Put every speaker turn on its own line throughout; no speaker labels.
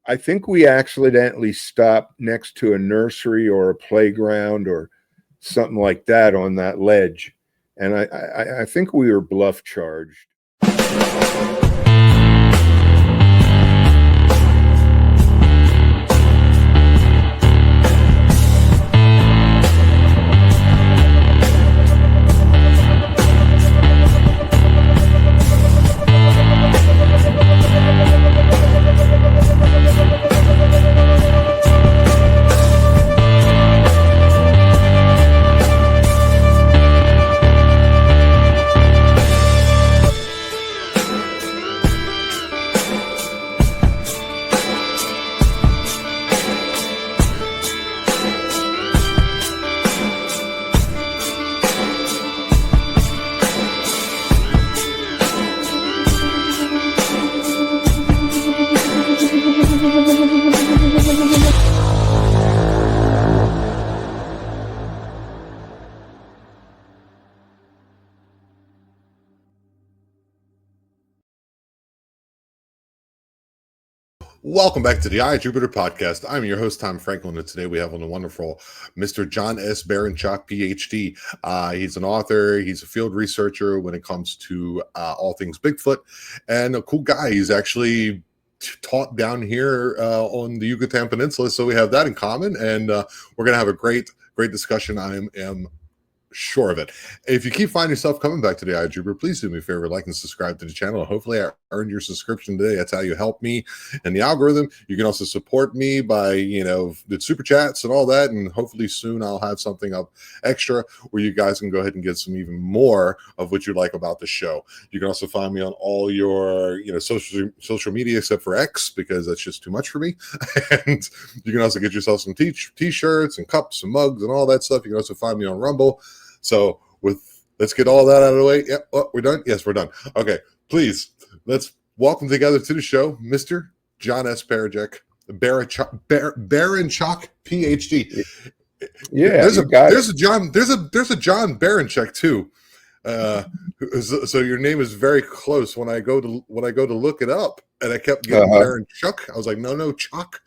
I think we accidentally stopped next to a nursery or a playground or something like that on that ledge. And I think we were bluff charged.
Welcome back to the I Jupiter podcast. I'm your host, Tom Franklin, and today we have on the wonderful Mr. John S. Baranchok PhD. He's an author. He's a field researcher when it comes to all things Bigfoot, and a cool guy. He's actually taught down here on the Yucatan Peninsula, so we have that in common, and we're going to have a great discussion. I am sure of it. If you keep finding yourself coming back to the iJuber, please do me a favor, like and subscribe to the channel. Hopefully I earned your subscription today. That's how you help me and the algorithm. You can also support me by, the super chats and all that. And hopefully soon I'll have something up extra where you guys can go ahead and get some even more of what you like about the show. You can also find me on all your, social media except for X, because that's just too much for me. And you can also get yourself some t-shirts and cups and mugs and all that stuff. You can also find me on Rumble. So let's get all that out of the way. Yep. Oh, we're done. Yes, we're done. Okay. Please, let's welcome together to the show, Mr. John S. Baranchok PhD.
Yeah.
There's a John Baranchok too. So your name is very close. When I go to look it up, and I kept getting Baranchok, I was like, no, Chuck.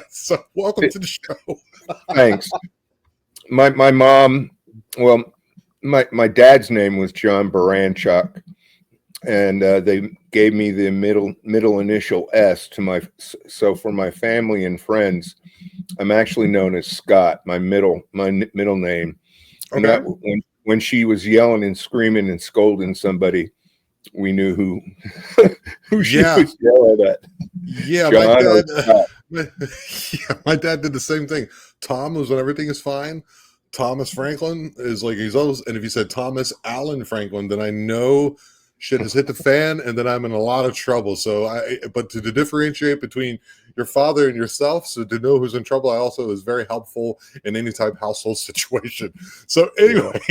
So welcome to the show.
Thanks. My mom, well, my dad's name was John Baranchok, and they gave me the middle initial S so for my family and friends, I'm actually known as Scott, my middle name. And that, when she was yelling and screaming and scolding somebody, we knew who she was yelling at.
Yeah, my dad did the same thing. Tom was when everything is fine. Thomas Franklin is like, he's always, and if you said Thomas Allen Franklin, then I know shit has hit the fan, and then I'm in a lot of trouble. But to differentiate between your father and yourself, so to know who's in trouble, I also is very helpful in any type of household situation. So anyway,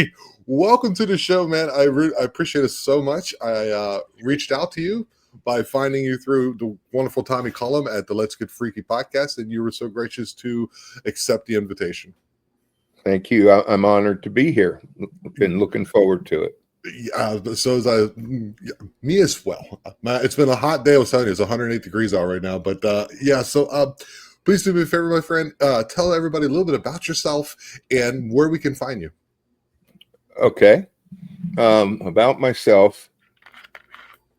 welcome to the show, man. I appreciate it so much. I reached out to you by finding you through the wonderful Tommy Cullum at the Let's Get Freaky podcast, and you were so gracious to accept the invitation.
Thank you. I'm honored to be here. Been looking forward to it.
So is me as well. It's been a hot day. I was telling you, it's 108 degrees out right now. But so please do me a favor, my friend. Tell everybody a little bit about yourself and where we can find you.
Okay. About myself.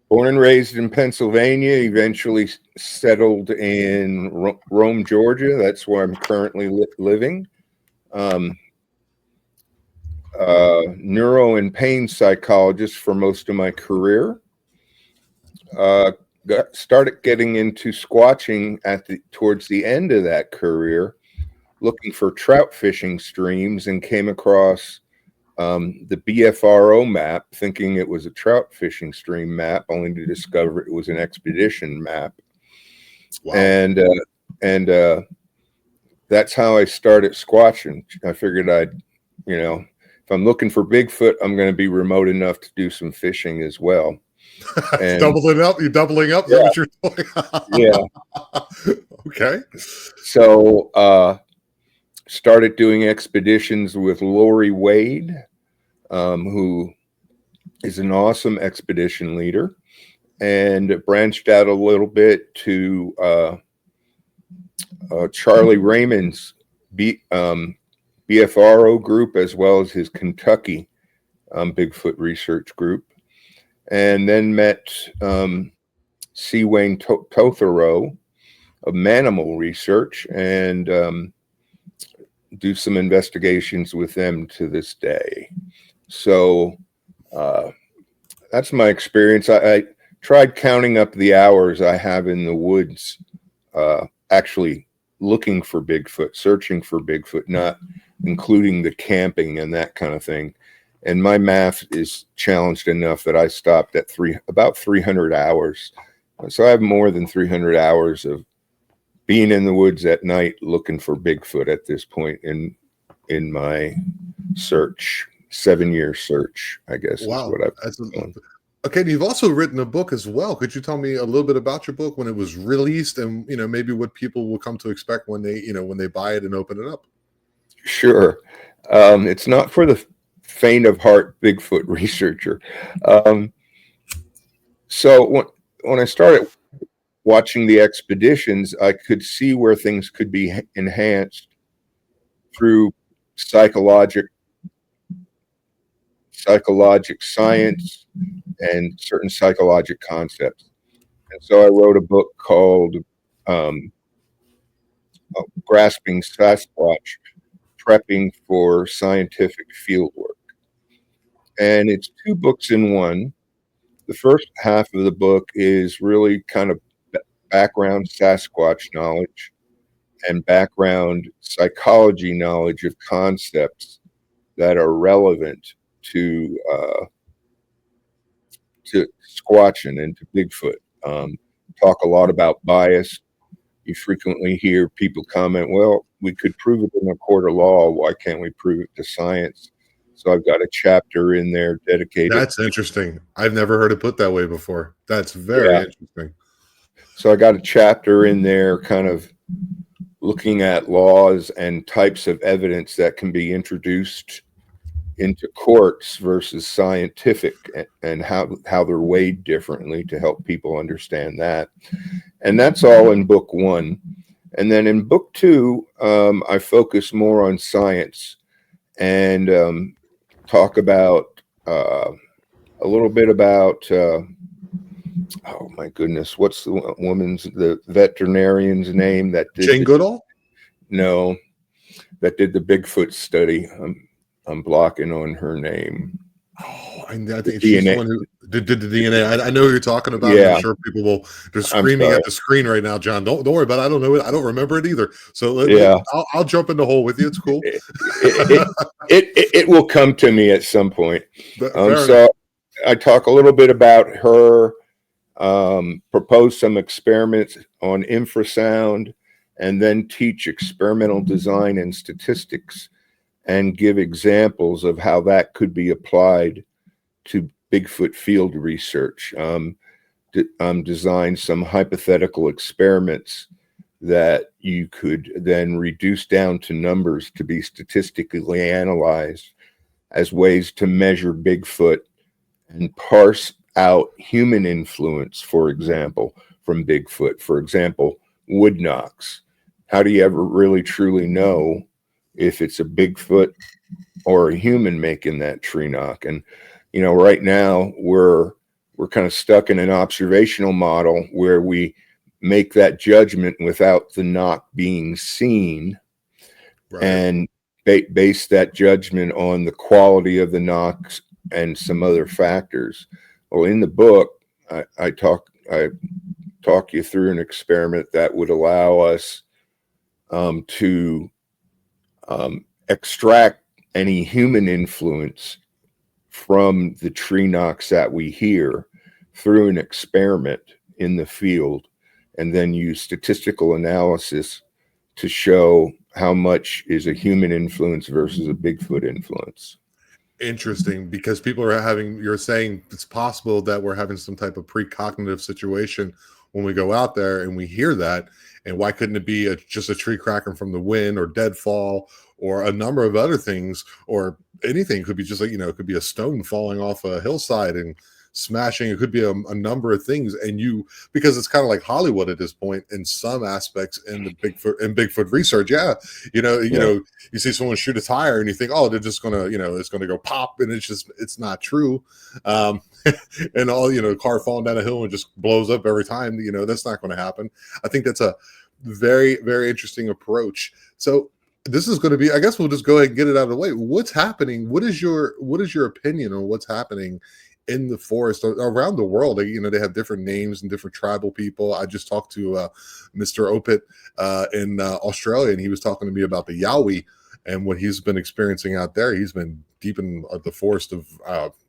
Born and raised in Pennsylvania, eventually settled in Rome, Georgia. That's where I'm currently living. Neuro and pain psychologist for most of my career. Started getting into squatching towards the end of that career, looking for trout fishing streams, and came across the BFRO map, thinking it was a trout fishing stream map, only to discover it was an expedition map. Wow. And that's how I started squatching. I figured if I'm looking for Bigfoot, I'm going to be remote enough to do some fishing as well. And,
doubling up? You're doubling up?
Yeah.
Is that what you're doing?
Yeah.
Okay.
So started doing expeditions with Lori Wade, who is an awesome expedition leader. and branched out a little bit to Charlie Raymond's BFRO group, as well as his Kentucky Bigfoot research group, and then met C. Wayne Tothero of Manimal Research, and do some investigations with them to this day. So that's my experience. I tried counting up the hours I have in the woods, actually looking for Bigfoot, searching for Bigfoot, not including the camping and that kind of thing. And my math is challenged enough that I stopped at about 300 hours. So I have more than 300 hours of being in the woods at night looking for Bigfoot at this point in my search, 7-year search, I guess.
Wow.
Is what I've done.
Okay, you've also written a book as well. Could you tell me a little bit about your book, when it was released, and maybe what people will come to expect when they buy it and open it up?
Sure. It's not for the faint of heart Bigfoot researcher. So when I started watching the expeditions, I could see where things could be enhanced through psychologic science and certain psychologic concepts. And so I wrote a book called Grasping Sasquatch, Prepping for Scientific Fieldwork. And it's 2 books in one. The first half of the book is really kind of background Sasquatch knowledge and background psychology knowledge of concepts that are relevant to Squatching and to Bigfoot. Talk a lot about bias. You frequently hear people comment, well, we could prove it in a court of law. Why can't we prove it to science? So I've got a chapter in there dedicated.
That's interesting. I've never heard it put that way before. That's very interesting.
So I got a chapter in there kind of looking at laws and types of evidence that can be introduced into courts versus scientific, and how they're weighed differently to help people understand that. And that's all in book 1. And then in book 2, I focus more on science and talk about a little bit about oh my goodness, what's the veterinarian's name that did
Jane Goodall?
No, that did the Bigfoot study. I'm blocking on her name.
Oh, I think she's the one who did the DNA. I know who you're talking about.
Yeah.
I'm sure people they're screaming at the screen right now, John. Don't worry about it. I don't know it. I don't remember it either. So I'll jump in the hole with you. It's cool.
It will come to me at some point.
So
I talk a little bit about her, propose some experiments on infrasound, and then teach experimental design and statistics, and give examples of how that could be applied to Bigfoot field research. Design some hypothetical experiments that you could then reduce down to numbers to be statistically analyzed as ways to measure Bigfoot and parse out human influence, for example, from Bigfoot. For example, wood knocks. How do you ever really truly know if it's a Bigfoot or a human making that tree knock? And right now we're kind of stuck in an observational model where we make that judgment without the knock being seen, right, and base that judgment on the quality of the knocks and some other factors. Well, in the book, I talk you through an experiment that would allow us to extract any human influence from the tree knocks that we hear through an experiment in the field, and then use statistical analysis to show how much is a human influence versus a Bigfoot influence.
Interesting, because people are you're saying it's possible that we're having some type of precognitive situation when we go out there and we hear that. And why couldn't it be just a tree cracking from the wind, or deadfall, or a number of other things, or anything? It could be just like, it could be a stone falling off a hillside and smashing. It could be a number of things. And because it's kind of like Hollywood at this point in some aspects in the Bigfoot research. Yeah. You see someone shoot a tire and you think, oh, they're just going to, it's going to go pop. And it's not true. And all, car falling down a hill and just blows up every time, that's not going to happen. I think that's a very, very interesting approach. So this is going to be, I guess we'll just go ahead and get it out of the way. What's happening? What is your opinion on what's happening in the forest around the world? They have different names and different tribal people. I just talked to Mr. Opit in Australia, and he was talking to me about the Yowie and what he's been experiencing out there. He's been deep in the forest of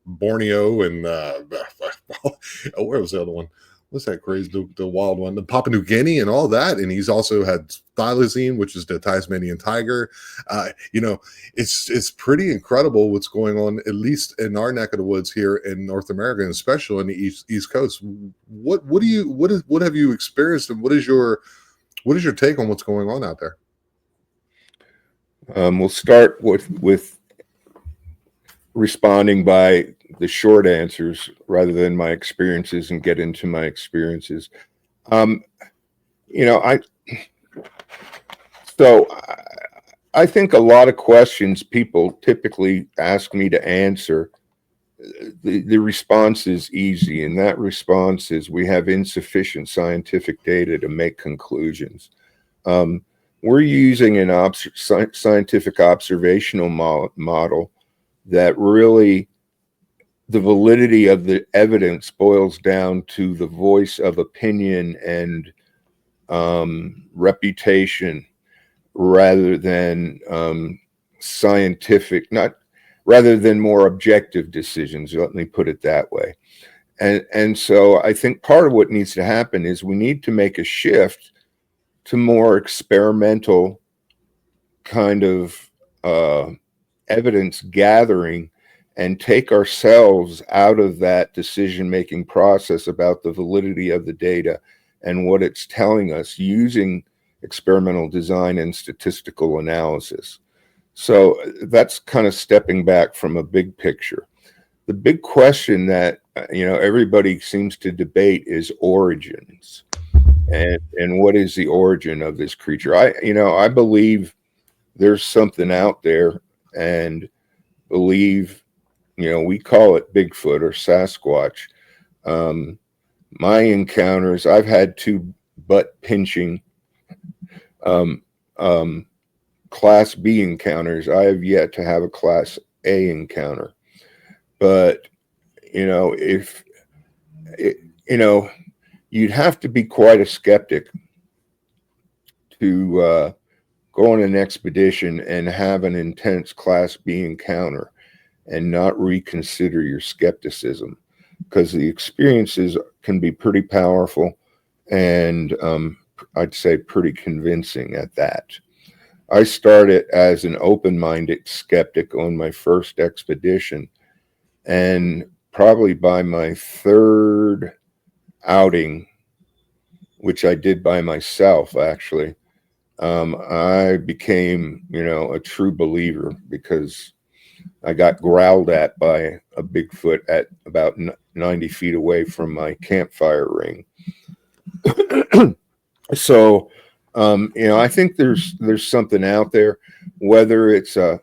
Borneo and where was the other one? What's that crazy, the wild one, the Papua New Guinea and all that. And he's also had thylacine, which is the Tasmanian tiger. It's pretty incredible what's going on, at least in our neck of the woods here in North America, and especially on the East Coast. What have you experienced, and what is your take on what's going on out there?
We'll start with responding by the short answers rather than my experiences, and get into my experiences. I think a lot of questions people typically ask me to answer, the response is easy, and that response is we have insufficient scientific data to make conclusions. We're using an scientific observational model that really, the validity of the evidence boils down to the voice of opinion and reputation, rather than rather than more objective decisions. Let me put it that way. And so I think part of what needs to happen is we need to make a shift to more experimental kind of evidence gathering, and take ourselves out of that decision-making process about the validity of the data and what it's telling us, using experimental design and statistical analysis. So that's kind of stepping back from a big picture. The big question that everybody seems to debate is origins, and what is the origin of this creature. I believe there's something out there, and believe, we call it Bigfoot or Sasquatch. My encounters, I've had 2 butt pinching Class B encounters. I have yet to have a Class A encounter. But, you'd have to be quite a skeptic to go on an expedition and have an intense Class B encounter and not reconsider your skepticism, because the experiences can be pretty powerful, and I'd say pretty convincing at that. I started as an open-minded skeptic on my first expedition, and probably by my 3rd outing, which I did by myself actually, I became, a true believer, because I got growled at by a Bigfoot at about 90 feet away from my campfire ring. So, I think there's something out there, whether it's a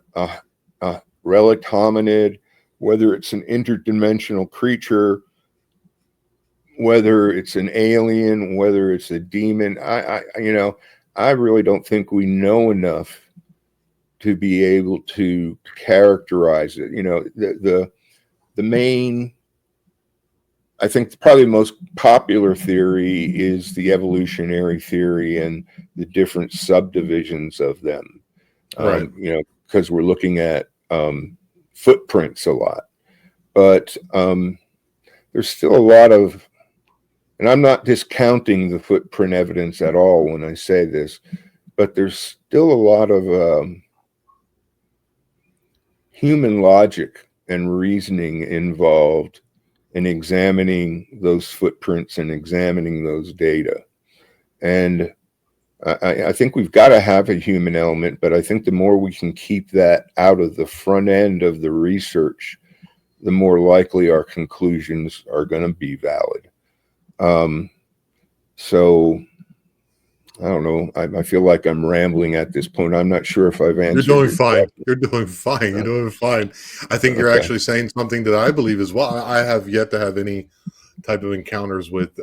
relic hominid, whether it's an interdimensional creature, whether it's an alien, whether it's a demon. I really don't think we know enough to be able to characterize it. The main, I think probably the most popular theory is the evolutionary theory and the different subdivisions of them.
Right.
Because we're looking at footprints a lot, but there's still a lot of, and I'm not discounting the footprint evidence at all when I say this, but there's still a lot of human logic and reasoning involved in examining those footprints and examining those data. And I think we've got to have a human element, but I think the more we can keep that out of the front end of the research, the more likely our conclusions are going to be valid. So I don't know. I feel like I'm rambling at this point. I'm not sure if I've answered.
You're doing fine. You're doing fine. You're doing fine. I think you're actually saying something that I believe as well. I have yet to have any type of encounters with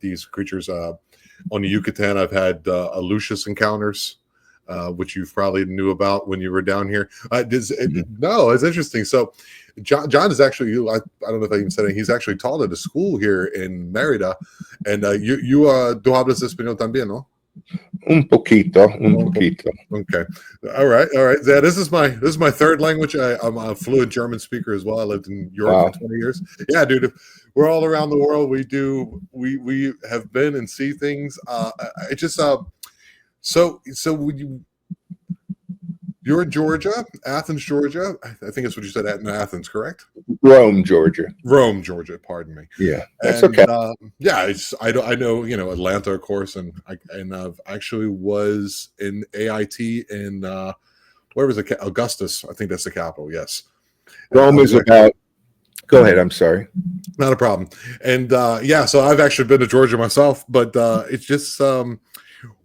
these creatures. On the Yucatan, I've had Lucius encounters, which you probably knew about when you were down here. No, it's interesting. So John is actually, I don't know if I even said it, he's actually taught at a school here in Mérida. And you tú hablas español también, ¿no?
Un poquito.
Okay. All right. Yeah, this is my third language. I'm a fluent German speaker as well. I lived in Europe for 20 years. Yeah, dude. We're all around the world. We have been and see things. I just so you're in Georgia, Athens, Georgia. I think that's what you said, in Athens, correct?
Rome, Georgia.
Pardon me.
Yeah, that's okay.
Yeah, I know Atlanta, of course, and I've actually was in AIT in where was it? Augustus, I think that's the capital. Yes,
Rome is about. Go ahead. I'm sorry.
Not a problem. And so I've actually been to Georgia myself, but it's just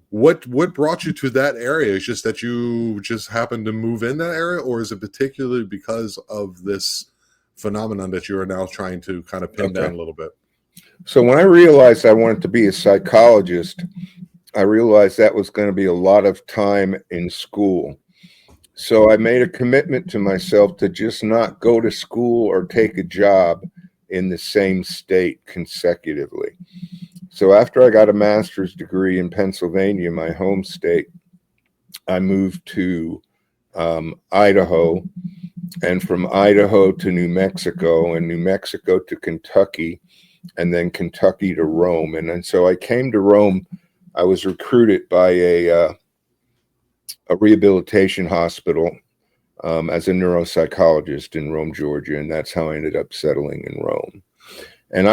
what brought you to that area? Is just that you just happened to move in that area, or is it particularly because of this phenomenon that you are now trying to kind of pin down a little bit?
So when I realized I wanted to be a psychologist, I realized that was going to be a lot of time in school. So I made a commitment to myself to just not go to school or take a job in the same state consecutively. So after I got a master's degree in Pennsylvania, my home state, I moved to Idaho, and from Idaho to New Mexico, and New Mexico to Kentucky, and then Kentucky to Rome. And so I came to Rome. I was recruited by a rehabilitation hospital as a neuropsychologist in Rome, Georgia, and that's how I ended up settling in Rome. And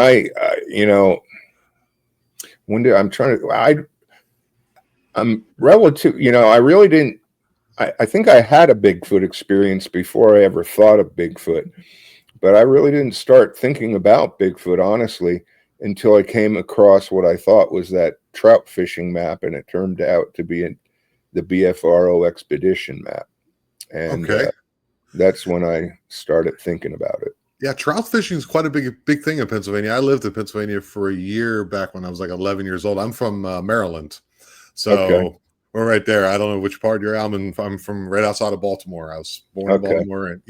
I'm relative, I really didn't, I think I had a Bigfoot experience before I ever thought of Bigfoot, but I really didn't start thinking about Bigfoot, honestly, until I came across what I thought was that trout fishing map, and it turned out to be the BFRO expedition map. And that's when I started thinking about it.
Yeah, trout fishing is quite a big thing in Pennsylvania. I lived in Pennsylvania for a year back when I was like 11 years old. I'm from Maryland, so we're right there. I don't know which part you're at. I'm from right outside of Baltimore. I was born in Baltimore, and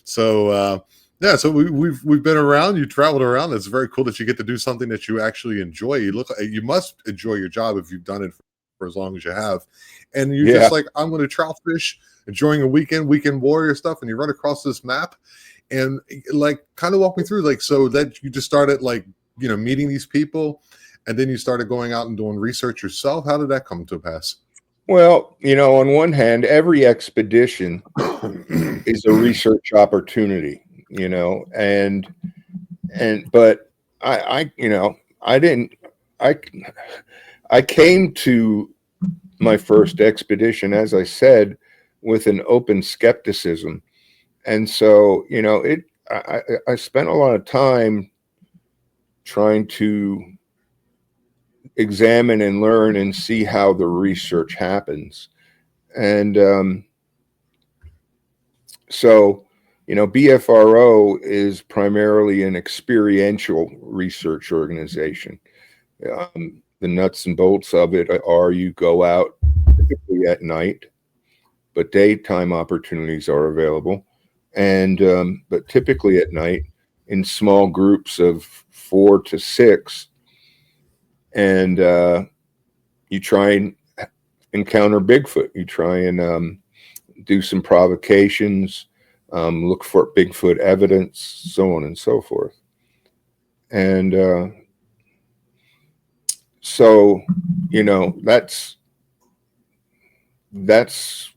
so we've been around. You traveled around. It's very cool that you get to do something that you actually enjoy. You must enjoy your job if you've done it for as long as you have, and you're just like, I'm going to trout fish, enjoying a weekend warrior stuff, and you run across this map. And like, kind of walk me through, like, so that you just started like, meeting these people, and then you started going out and doing research yourself. How did that come to pass?
Well, on one hand, every expedition is a research opportunity, but I came to my first expedition, as I said, with an open skepticism. And so, I spent a lot of time trying to examine and learn and see how the research happens. And so, BFRO is primarily an experiential research organization. The nuts and bolts of it are you go out typically at night, but daytime opportunities are available. And but typically at night in small groups of 4 to 6, and you try and encounter Bigfoot. You try and do some provocations, look for Bigfoot evidence, so on and so forth. And so, that's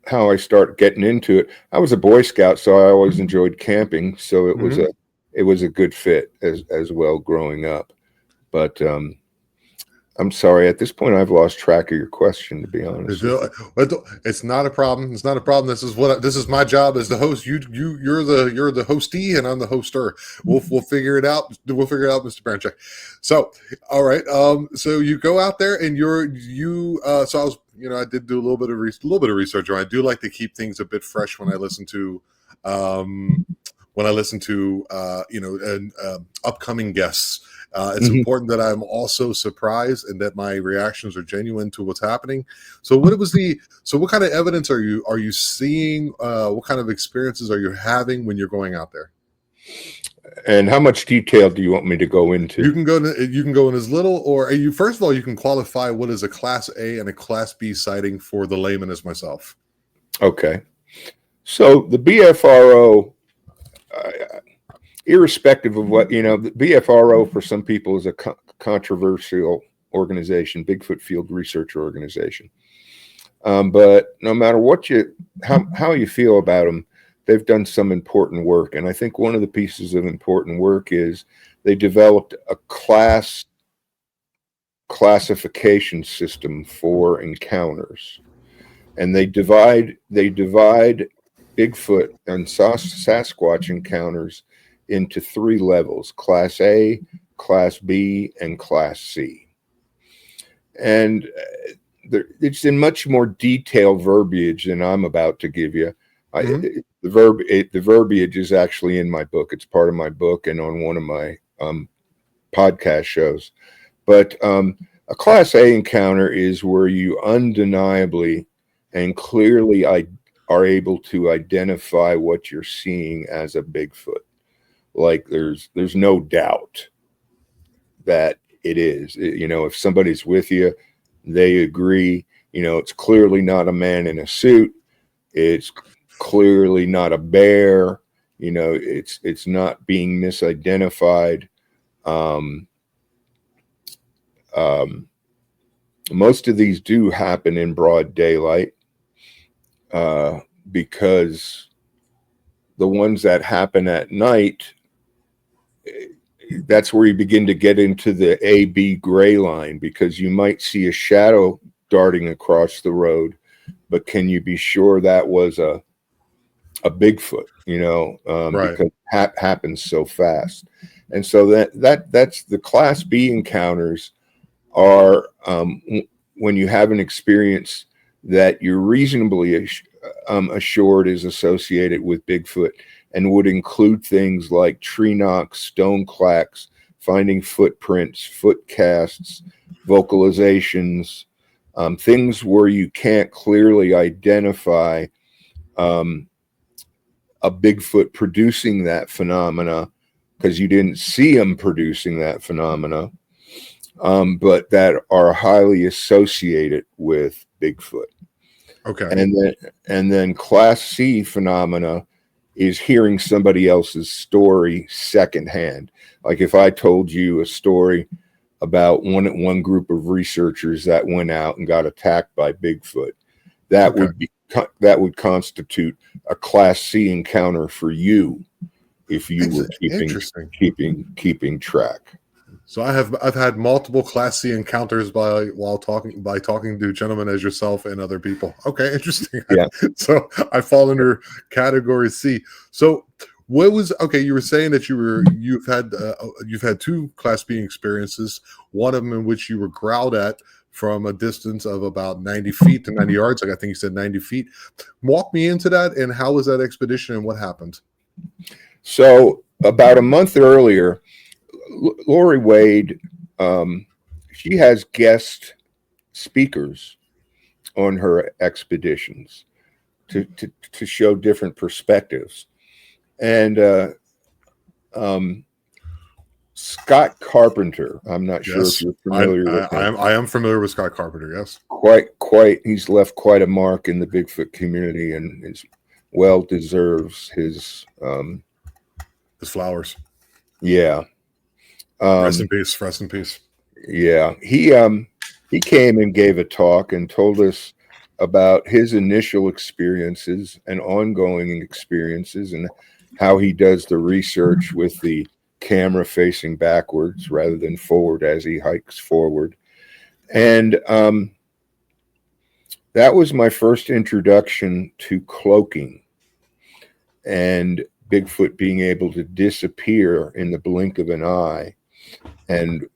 how I started getting into it. I was a Boy Scout, so I always enjoyed camping. So it was a good fit as well growing up. But I'm sorry. At this point, I've lost track of your question, to be honest with you.
It's not a problem. It's not a problem. This is my job as the host. You're the hostee, and I'm the hoster. We'll figure it out. We'll figure it out, Mr. Baranchok. So, all right. So you go out there, and so I was, I did do a little bit of research. I do like to keep things a bit fresh when I listen to, upcoming guests. It's important that I'm also surprised and that my reactions are genuine to what's happening. So what kind of evidence are you seeing? What kind of experiences are you having when you're going out there?
And how much detail do you want me to go into?
You can go in as little, or first of all, you can qualify what is a Class A and a Class B sighting for the layman as myself.
Okay. So the BFRO, irrespective of what, the BFRO for some people is a controversial organization, Bigfoot Field Research Organization. But no matter how you feel about them, they've done some important work. And I think one of the pieces of important work is they developed a classification system for encounters. And they divide Bigfoot and Sasquatch encounters into 3 levels: Class A, Class B, and Class C. And it's in much more detailed verbiage than I'm about to give you. The verbiage is actually in my book. It's part of my book and on one of my podcast shows. But a Class A encounter is where you undeniably and clearly are able to identify what you're seeing as a Bigfoot. Like there's no doubt that it is. If somebody's with you, they agree. It's clearly not a man in a suit. It's clearly not a bear. It's not being misidentified. Most of these do happen in broad daylight, because the ones that happen at night, that's where you begin to get into the A-B gray line, because you might see a shadow darting across the road, but can you be sure that was a Bigfoot?
Right.
Because it happens so fast. And so that's the Class B encounters are when you have an experience that you're reasonably assured is associated with Bigfoot, and would include things like tree knocks, stone clacks, finding footprints, foot casts, vocalizations, things where you can't clearly identify a Bigfoot producing that phenomena because you didn't see him producing that phenomena, but that are highly associated with Bigfoot.
Okay.
And then Class C phenomena is hearing somebody else's story secondhand. Like if I told you a story about one group of researchers that went out and got attacked by Bigfoot, that would constitute a Class C encounter for you if you were keeping track.
So I've had multiple Class C encounters by talking to gentlemen as yourself and other people. Okay, interesting.
Yeah.
So I fall under category C. So you were saying that you've had 2 Class B experiences, one of them in which you were growled at from a distance of about 90 feet to 90 yards. Like I think you said 90 feet. Walk me into that, and how was that expedition and what happened?
So about a month earlier, Lori Wade, she has guest speakers on her expeditions to show different perspectives. And Scott Carpenter, I'm not sure if you're familiar with him.
I am familiar with Scott Carpenter, yes.
Quite. He's left quite a mark in the Bigfoot community, and is well deserves his
flowers.
Yeah.
Rest in peace. Rest in peace.
Yeah. He came and gave a talk and told us about his initial experiences and ongoing experiences, and how he does the research with the camera facing backwards rather than forward as he hikes forward. And that was my first introduction to cloaking and Bigfoot being able to disappear in the blink of an eye. And,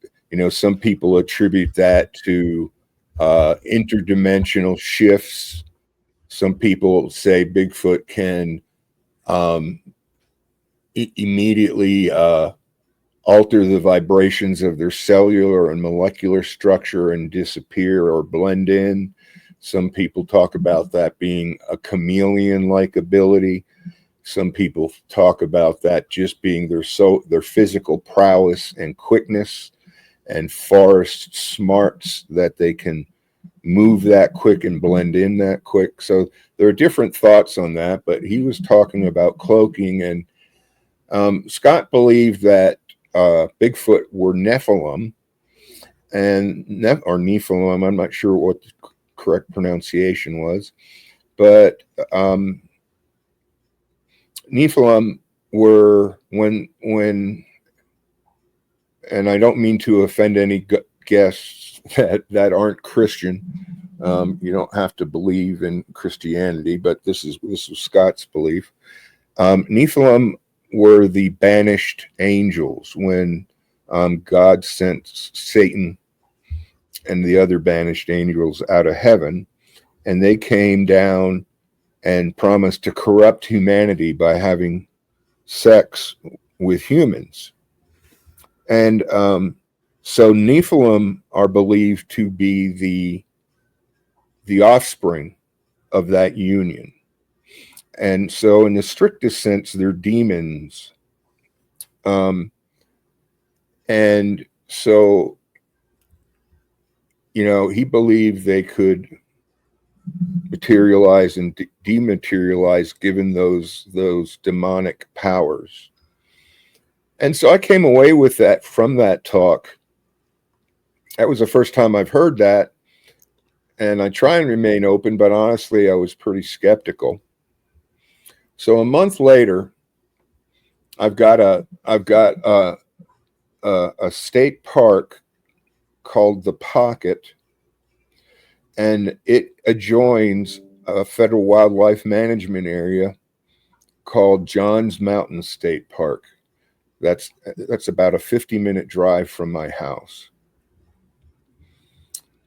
some people attribute that to interdimensional shifts. Some people say Bigfoot can immediately alter the vibrations of their cellular and molecular structure and disappear or blend in. Some people talk about that being a chameleon-like ability. Some people talk about that just being their physical prowess and quickness and forest smarts, that they can move that quick and blend in that quick. So there are different thoughts on that, but he was talking about cloaking, and Scott believed that Bigfoot were Nephilim, or Nephilim. I'm not sure what the correct pronunciation was, but Nephilim were when, and I don't mean to offend any guests that aren't Christian. You don't have to believe in Christianity, but this was Scott's belief. Nephilim were the banished angels when God sent Satan and the other banished angels out of heaven, and they came down and promised to corrupt humanity by having sex with humans. And so Nephilim are believed to be the offspring of that union. And so in the strictest sense, they're demons. And so, he believed they could materialize and dematerialize given those demonic powers. And so I came away with that from that talk. That was the first time I've heard that. And I try and remain open, but honestly, I was pretty skeptical. So a month later, I've got a state park called the Pocket, and it adjoins a federal wildlife management area called Johns Mountain State Park. That's about a 50-minute drive from my house.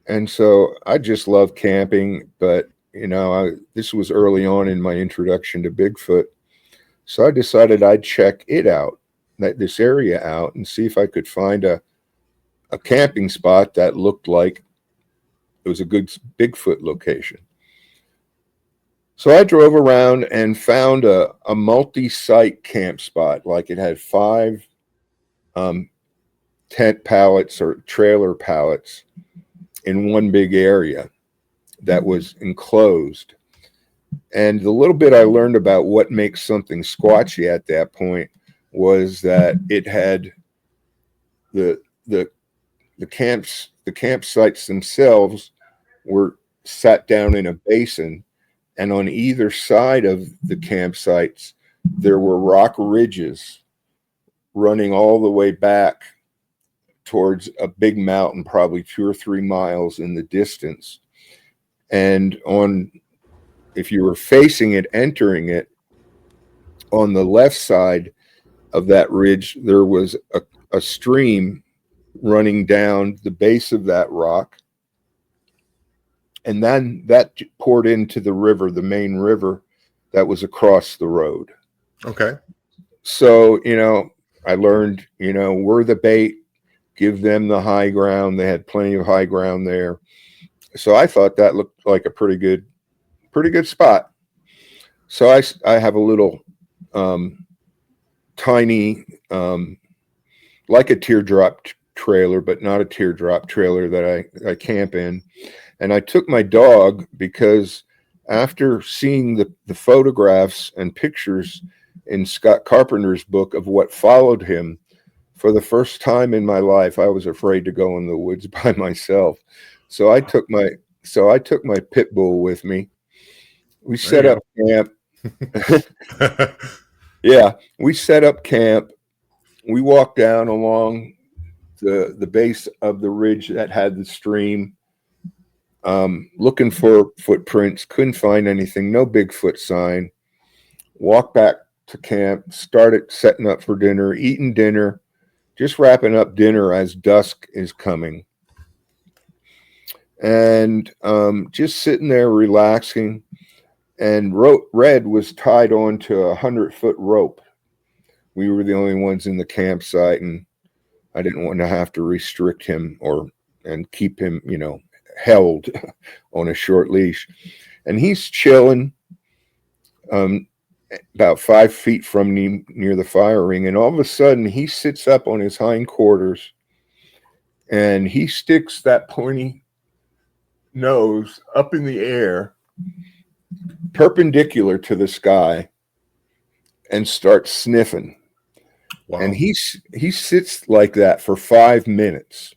And so I just love camping, but this was early on in my introduction to Bigfoot. So I decided I'd check this area out, and see if I could find a camping spot that looked like it was a good Bigfoot location. So I drove around and found a multi-site camp spot. Like, it had 5 tent pallets or trailer pallets in one big area that was enclosed. And the little bit I learned about what makes something squatchy at that point was that it had the campsites themselves were sat down in a basin, and on either side of the campsites there were rock ridges running all the way back towards a big mountain, probably 2 or 3 miles in the distance. And if you were facing it, entering it, on the left side of that ridge, there was a stream running down the base of that rock. And then that poured into the river, the main river that was across the road.
Okay.
So, I learned, we're the bait, give them the high ground. They had plenty of high ground there. So I thought that looked like a pretty good spot. So I have a little tiny, like a teardrop trailer, but not a teardrop trailer that I camp in. And I took my dog because after seeing the photographs and pictures in Scott Carpenter's book of what followed him, for the first time in my life, I was afraid to go in the woods by myself. So I took my pit bull with me. We set up camp. Yeah, we set up camp. We walked down along the base of the ridge that had the stream, looking for footprints, couldn't find anything, no Bigfoot sign. Walked back to camp, started setting up for dinner, eating dinner, just wrapping up dinner as dusk is coming. And just sitting there relaxing. And Red was tied onto a 100-foot rope. We were the only ones in the campsite, and I didn't want to have to restrict him and keep him, held on a short leash. And he's chilling about 5 feet from me near the fire ring. And all of a sudden, he sits up on his hindquarters, and he sticks that pointy nose up in the air, perpendicular to the sky, and starts sniffing. Wow. And he sits like that for 5 minutes.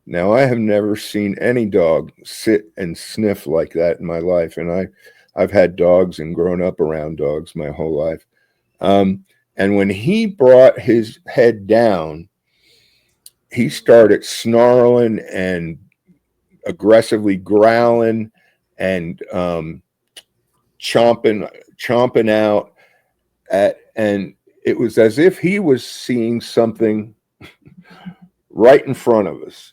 Now, I have never seen any dog sit and sniff like that in my life, and I've had dogs and grown up around dogs my whole life. And when he brought his head down, he started snarling and aggressively growling and chomping out and it was as if he was seeing something right in front of us,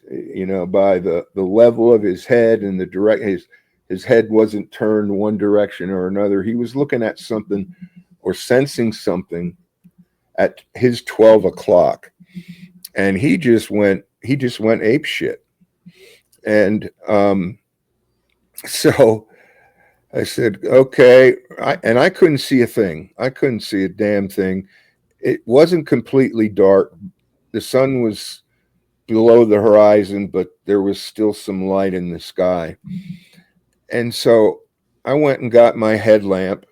by the level of his head and the his head wasn't turned one direction or another. He was looking at something or sensing something at his 12 o'clock, and he just went ape shit. And so I said, okay. I couldn't see a thing. I couldn't see a damn thing. It wasn't completely dark. The sun was below the horizon, but there was still some light in the sky. And so I went and got my headlamp,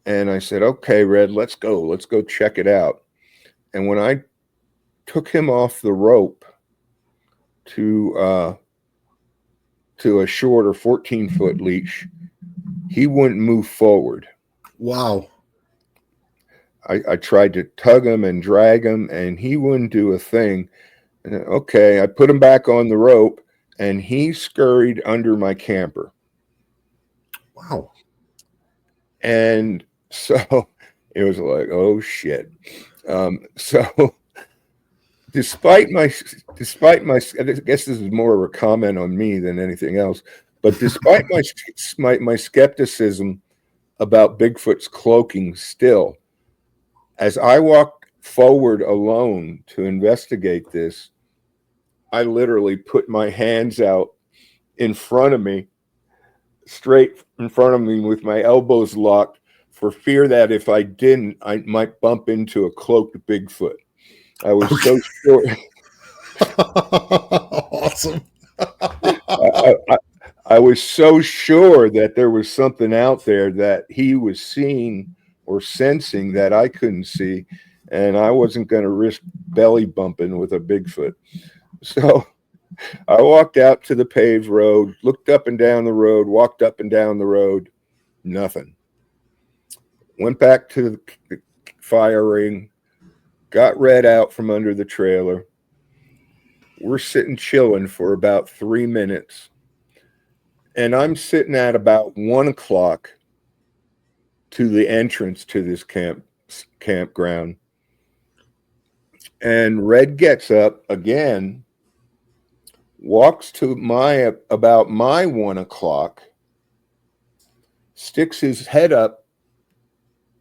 and I said, okay, Red, let's go check it out. And when I took him off the rope to a shorter 14-foot leash, he wouldn't move forward.
Wow.
I tried to tug him and drag him, and he wouldn't do a thing. And okay, I put him back on the rope, and he scurried under my camper.
Wow.
And so it was like, oh shit. So despite my, I guess this is more of a comment on me than anything else, but despite my skepticism about Bigfoot's cloaking still, as I walked forward alone to investigate this, I literally put my hands out in front of me, straight in front of me with my elbows locked, for fear that if I didn't, I might bump into a cloaked Bigfoot. I was so sure.
Awesome.
I was so sure that there was something out there that he was seeing or sensing that I couldn't see, and I wasn't going to risk belly bumping with a Bigfoot. So I walked out to the paved road, looked up and down the road, walked up and down the road, nothing. Went back to the fire ring, got Red out from under the trailer. We're sitting chilling for about 3 minutes. And I'm sitting at about 1 o'clock to the entrance to this campground. And Red gets up again, walks to about my 1 o'clock, sticks his head up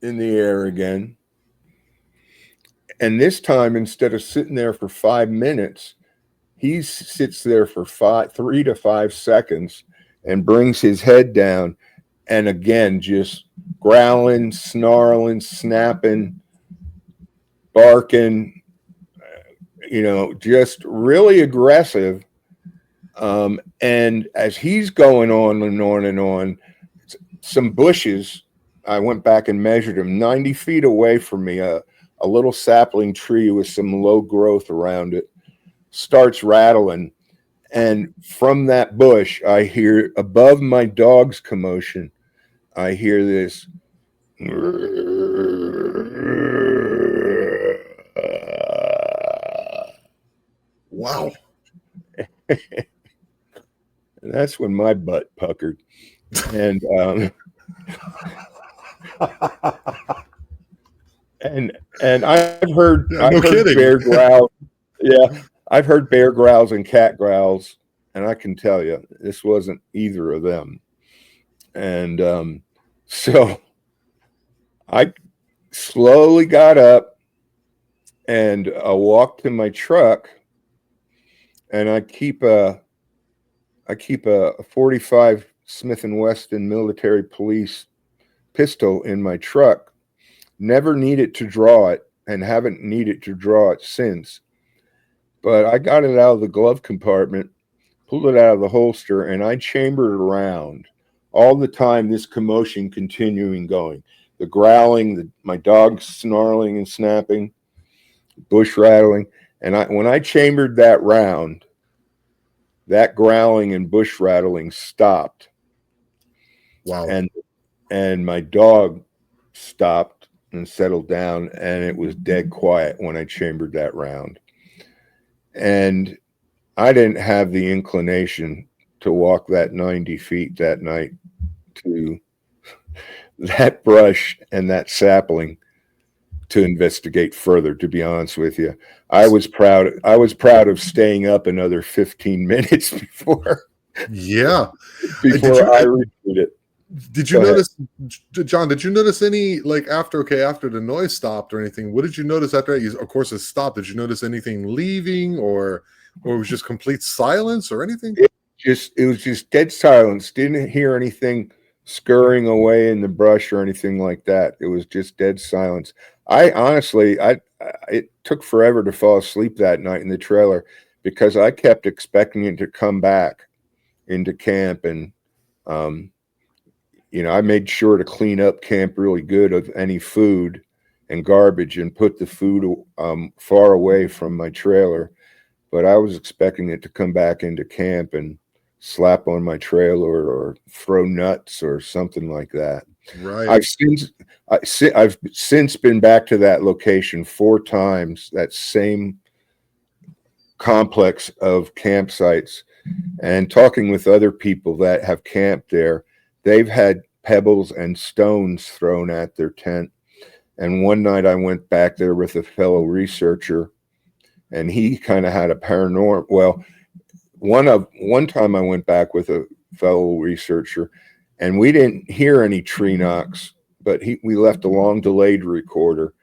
in the air again. And this time, instead of sitting there for 5 minutes, he sits there for 3 to 5 seconds and brings his head down, and again, just growling, snarling, snapping, barking, just really aggressive. And as he's going on and on and on, some bushes, I went back and measured them 90 feet away from me, a little sapling tree with some low growth around it starts rattling. And from that bush, I hear, above my dog's commotion, I hear this.
Wow.
And that's when my butt puckered. And and I've heard
Yeah, no
heard
kidding.
bear growls. Yeah, I've heard bear growls and cat growls, and I can tell you this wasn't either of them. And so I slowly got up and walked to my truck, and I keep a 45 Smith & Wesson military police pistol in my truck. Never needed to draw it and haven't needed to draw it since. But I got it out of the glove compartment, pulled it out of the holster, and I chambered around all the time, this commotion continuing going. The growling, my dog snarling and snapping, bush rattling. And when I chambered that round, that growling and bush rattling stopped.
Wow.
And my dog stopped and settled down, and it was dead quiet when I chambered that round. And I didn't have the inclination to walk that 90 feet that night to that brush and that sapling to investigate further, to be honest with you. I was proud of staying up another 15 minutes before
Yeah.
I reviewed it.
Did you notice, John, did you notice any, like, after the noise stopped or anything? What did you notice after that? Of course it stopped. Did you notice anything leaving, or it was just complete silence or anything?
It was just dead silence. Didn't hear anything scurrying away in the brush or anything like that. It was just dead silence. I honestly, it took forever to fall asleep that night in the trailer because I kept expecting it to come back into camp. And, I made sure to clean up camp really good of any food and garbage and put the food far away from my trailer. But I was expecting it to come back into camp and slap on my trailer or throw nuts or something like that.
Right.
I've since been back to that location 4 times, that same complex of campsites, and talking with other people that have camped there. They've had pebbles and stones thrown at their tent. And one night I went back there with a fellow researcher, and he kind of had a paranormal. Well, one time I went back with a fellow researcher, and we didn't hear any tree knocks, but we left a long delayed recorder,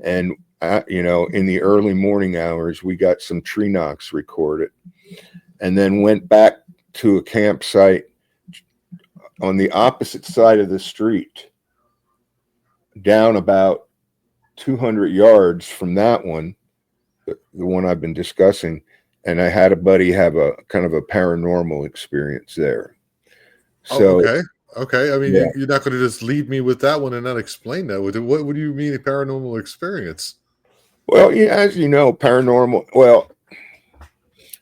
and in the early morning hours we got some tree knocks recorded, and then went back to a campsite on the opposite side of the street, down about 200 yards from that one, the one I've been discussing. And I had a buddy have a kind of a paranormal experience there. So,
okay. I mean,
yeah.
You're not going to just lead me with that one and not explain that. What do you mean a paranormal experience?
Well, yeah, as you know, paranormal. Well,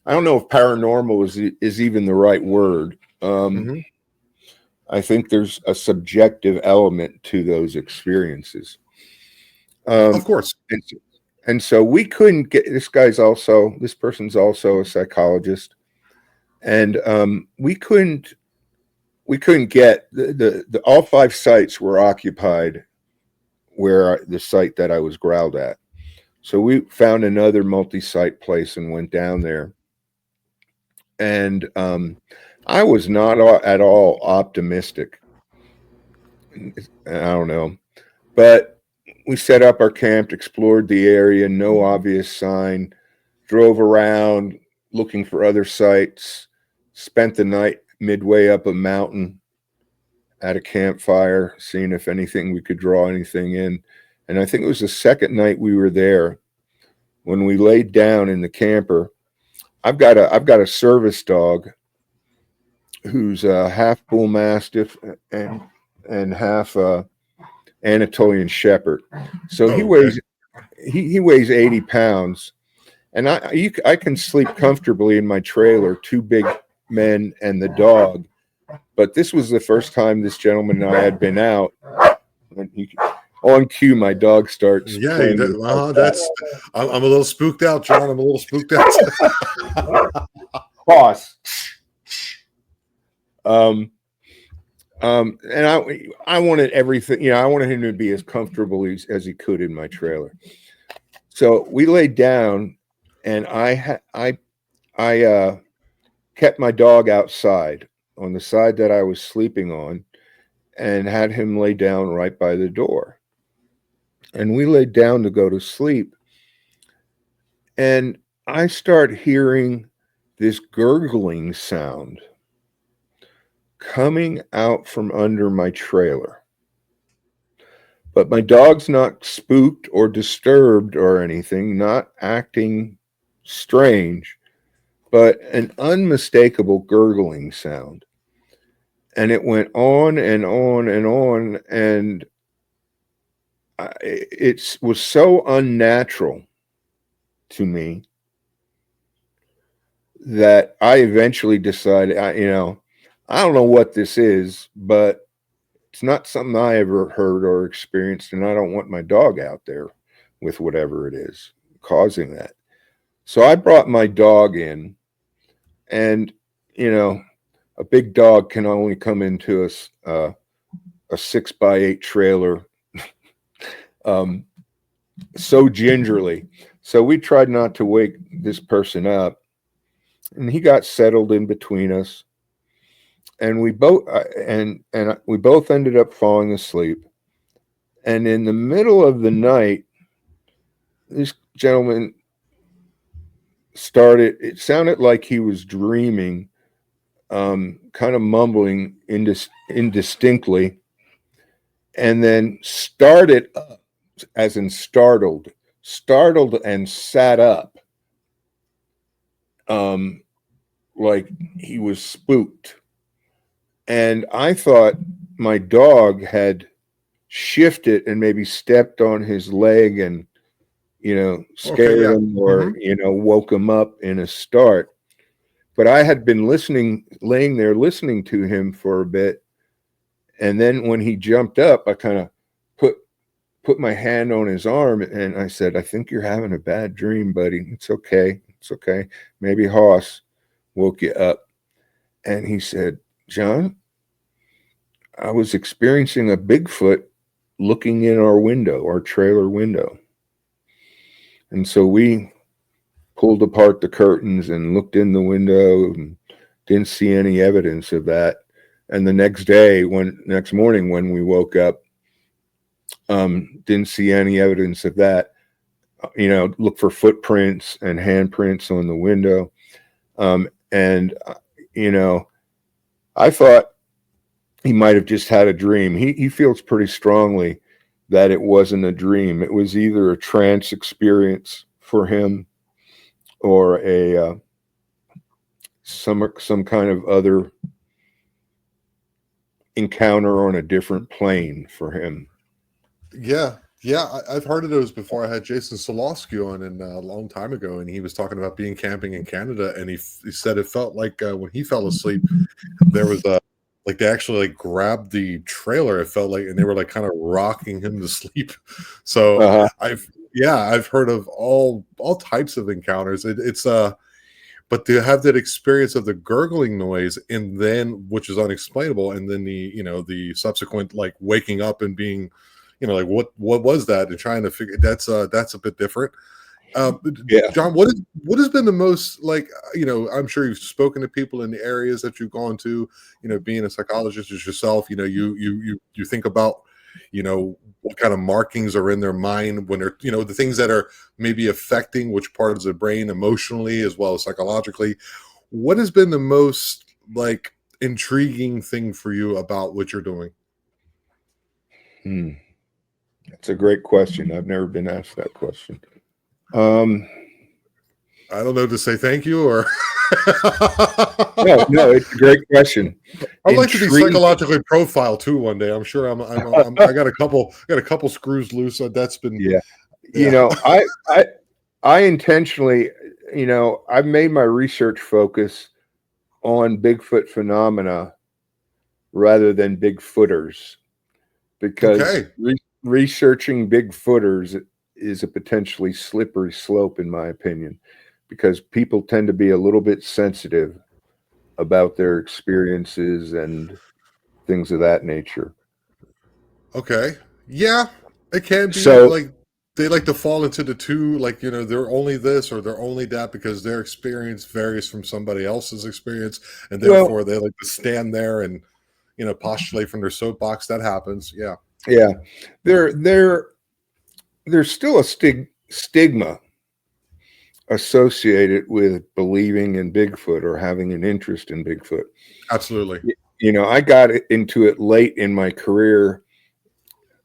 I don't know if paranormal is even the right word. I think there's a subjective element to those experiences.
Of course.
And so we couldn't get, this person's also a psychologist, and we couldn't get the all 5 sites were occupied where the site that I was growled at. So we found another multi-site place and went down there. And I was not at all optimistic. I don't know, but we set up our camp, explored the area, no obvious sign, drove around looking for other sites, spent the night midway up a mountain at a campfire, seeing if we could draw anything in. And I think it was the second night we were there when we laid down in the camper. I've got a service dog who's a half bull mastiff and half Anatolian shepherd. So he weighs 80 pounds, and I can sleep comfortably in my trailer, 2 big men and the dog. But this was the first time this gentleman and I had been out. on cue, my dog starts
Yeah,
playing.
that's. I'm a little spooked out, John. I'm a little spooked out.
Boss. And I wanted everything, you know, I wanted him to be as comfortable as he could in my trailer. So we laid down, and I kept my dog outside on the side that I was sleeping on, and had him lay down right by the door. And we laid down to go to sleep, and I start hearing this gurgling sound coming out from under my trailer. But my dog's not spooked or disturbed or anything, not acting strange, but an unmistakable gurgling sound. And it went on and on and on, and it was so unnatural to me that I eventually decided, I don't know what this is, but it's not something I ever heard or experienced, and I don't want my dog out there with whatever it is causing that. So I brought my dog in, and a big dog can only come into a 6x8 trailer so gingerly. So we tried not to wake this person up, and he got settled in between us, and we both we both ended up falling asleep. And in the middle of the night, this gentleman it sounded like he was dreaming, kind of mumbling indistinctly, and then started up, as in startled and sat up, like he was spooked. And I thought my dog had shifted and maybe stepped on his leg and scared him, or woke him up in a start. But I had been laying there listening to him for a bit, and then when he jumped up, I kind of put my hand on his arm, and I said, "I think you're having a bad dream, buddy. It's okay. It's okay. Maybe Hoss woke you up." And he said, "John, I was experiencing a Bigfoot looking in our trailer window." And so we pulled apart the curtains and looked in the window and didn't see any evidence of that. And the next morning when we woke up, didn't see any evidence of that. Look for footprints and handprints on the window. I thought he might have just had a dream. He feels pretty strongly that it wasn't a dream. It was either a trance experience for him, or some kind of other encounter on a different plane for him.
Yeah, I've heard of those before. I had Jason Solosky on a long time ago, and he was talking about being camping in Canada, and he said it felt like when he fell asleep, there was like they actually like grabbed the trailer. It felt like, and they were like kind of rocking him to sleep. So I've heard of all types of encounters. But to have that experience of the gurgling noise, and then, which is unexplainable, and then the subsequent like waking up and being, like what was that, and trying to figure, that's a bit different. John, what has been the most, like, I'm sure you've spoken to people in the areas that you've gone to, being a psychologist as yourself, you think about, what kind of markings are in their mind when they're, the things that are maybe affecting which parts of the brain emotionally as well as psychologically. What has been the most like intriguing thing for you about what you're doing?
That's a great question. I've never been asked that question.
I don't know to say thank you or
no, it's a great question.
I'd like to be psychologically profiled too one day. I'm sure I got a couple screws loose. That's been
I intentionally, I've made my research focus on Bigfoot phenomena rather than Bigfooters, because researching Bigfooters is a potentially slippery slope, in my opinion, because people tend to be a little bit sensitive about their experiences and things of that nature.
Okay. Yeah, it can be
So,
like they like to fall into the two, like, they're only this or they're only that because their experience varies from somebody else's experience, and
well,
therefore they like to stand there and, postulate from their soapbox. That happens. Yeah.
yeah, there's still a stigma associated with believing in Bigfoot or having an interest in Bigfoot.
Absolutely.
I got into it late in my career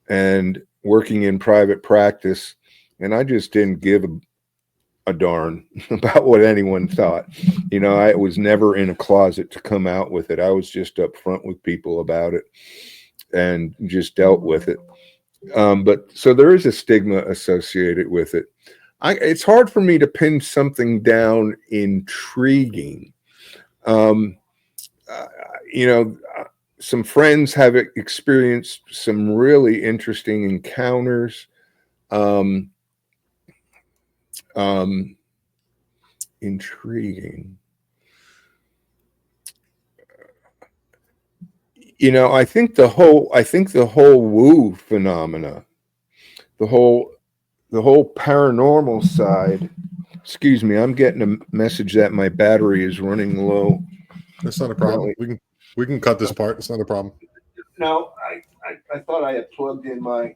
and working in private practice, and I just didn't give a darn about what anyone thought. I was never in a closet to come out with it. I was just upfront with people about it and just dealt with it. But so there is a stigma associated with it. It's hard for me to pin something down intriguing. Um, some friends have experienced some really interesting encounters. Intriguing. I think the whole woo phenomena, the whole paranormal side. Excuse me, I'm getting a message that my battery is running low.
That's not a problem. We can cut this part. It's not a problem.
No, I thought I had plugged in my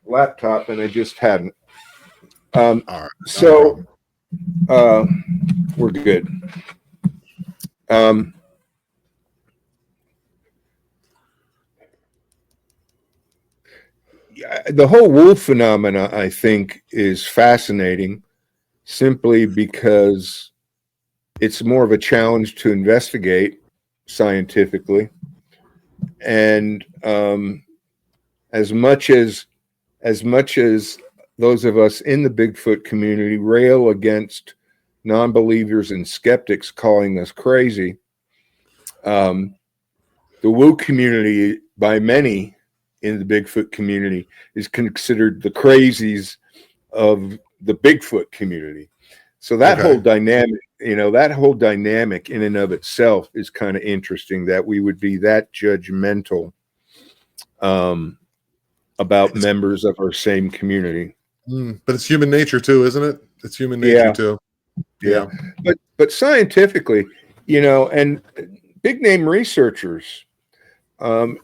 laptop and I just hadn't.
All right.
So we're good. The whole wolf phenomena, I think, is fascinating simply because it's more of a challenge to investigate scientifically. And as much as those of us in the Bigfoot community rail against non-believers and skeptics calling us crazy, the woo community, by many in the Bigfoot community, is considered the crazies of the Bigfoot community. So that whole dynamic, in and of itself is kind of interesting, that we would be that judgmental about members of our same community.
But it's human nature too, isn't it? It's human nature too.
Yeah. But scientifically, and big name researchers, I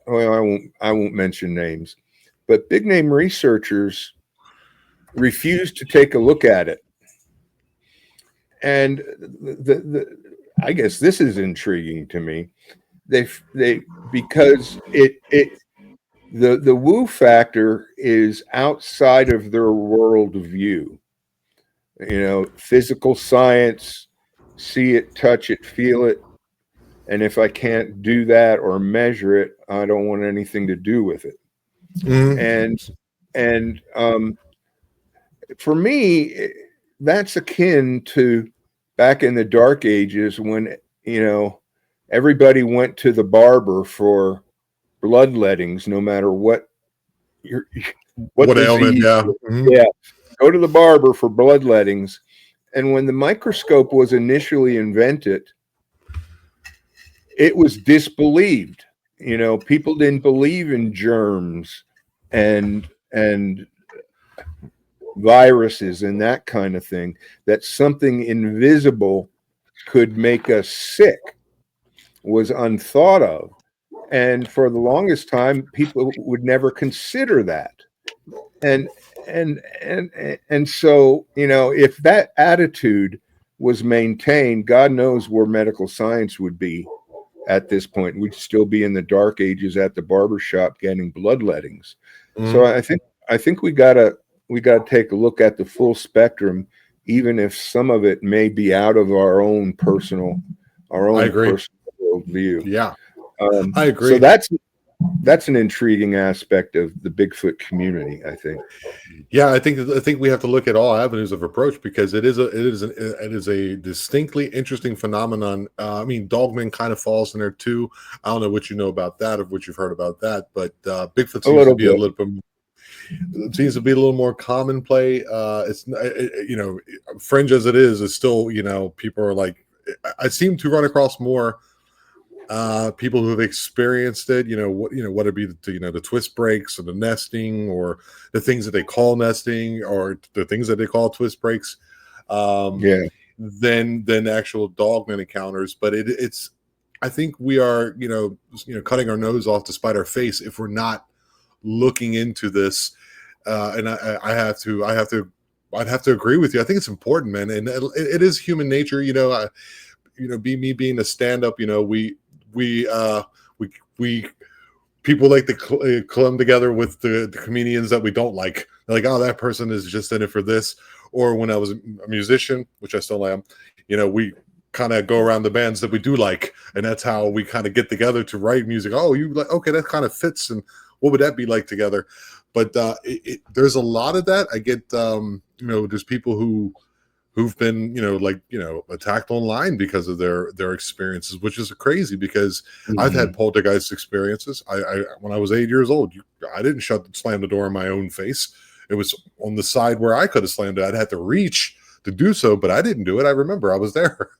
won't mention names, but big name researchers refuse to take a look at it. And I guess this is intriguing to me. Because the woo factor is outside of their worldview. Physical science, see it, touch it, feel it. And if I can't do that or measure it, I don't want anything to do with it. And for me, that's akin to back in the dark ages when, everybody went to the barber for bloodlettings, no matter what
ailment. Yeah.
Yeah. Go to the barber for bloodlettings. And when the microscope was initially invented, it was disbelieved. People didn't believe in germs and viruses and that kind of thing, that something invisible could make us sick was unthought of. And for the longest time, people would never consider that. And so, if that attitude was maintained, God knows where medical science would be at this point. We'd still be in the dark ages at the barbershop getting bloodlettings. So I think we gotta take a look at the full spectrum, even if some of it may be out of our own personal worldview.
Yeah, I agree.
So that's an intriguing aspect of the Bigfoot community, I think.
Yeah, I think we have to look at all avenues of approach, because it is a distinctly interesting phenomenon. I mean, Dogman kind of falls in there too. I don't know what you know about that, or what you've heard about that, but Bigfoot
A
seems to
little
be a
bit.
little bit. It seems to be a little more commonplace. Fringe as it is still, people are like, I seem to run across more people who have experienced it, whether it be the twist breaks, or the nesting, or the things that they call nesting, or the things that they call twist breaks,
Yeah.
than actual dogman encounters. But it's I think we are cutting our nose off to spite our face if we're not looking into this. And I'd have to agree with you. I think it's important, man, and it is human nature. Being a stand-up, we people like to clumb together with the comedians that we don't like. They're like, oh, that person is just in it for this. Or when I was a musician, which I still am, we kind of go around the bands that we do like, and that's how we kind of get together to write music. Oh, you like, okay, that kind of fits, and what would that be like together? But there's a lot of that. I get there's people who've been attacked online because of their experiences, which is crazy, because I've had poltergeist experiences. I when I was 8 years old, I didn't slam the door in my own face. It was on the side where I could have slammed it. I'd had to reach to do so, but I didn't do it. I remember I was there.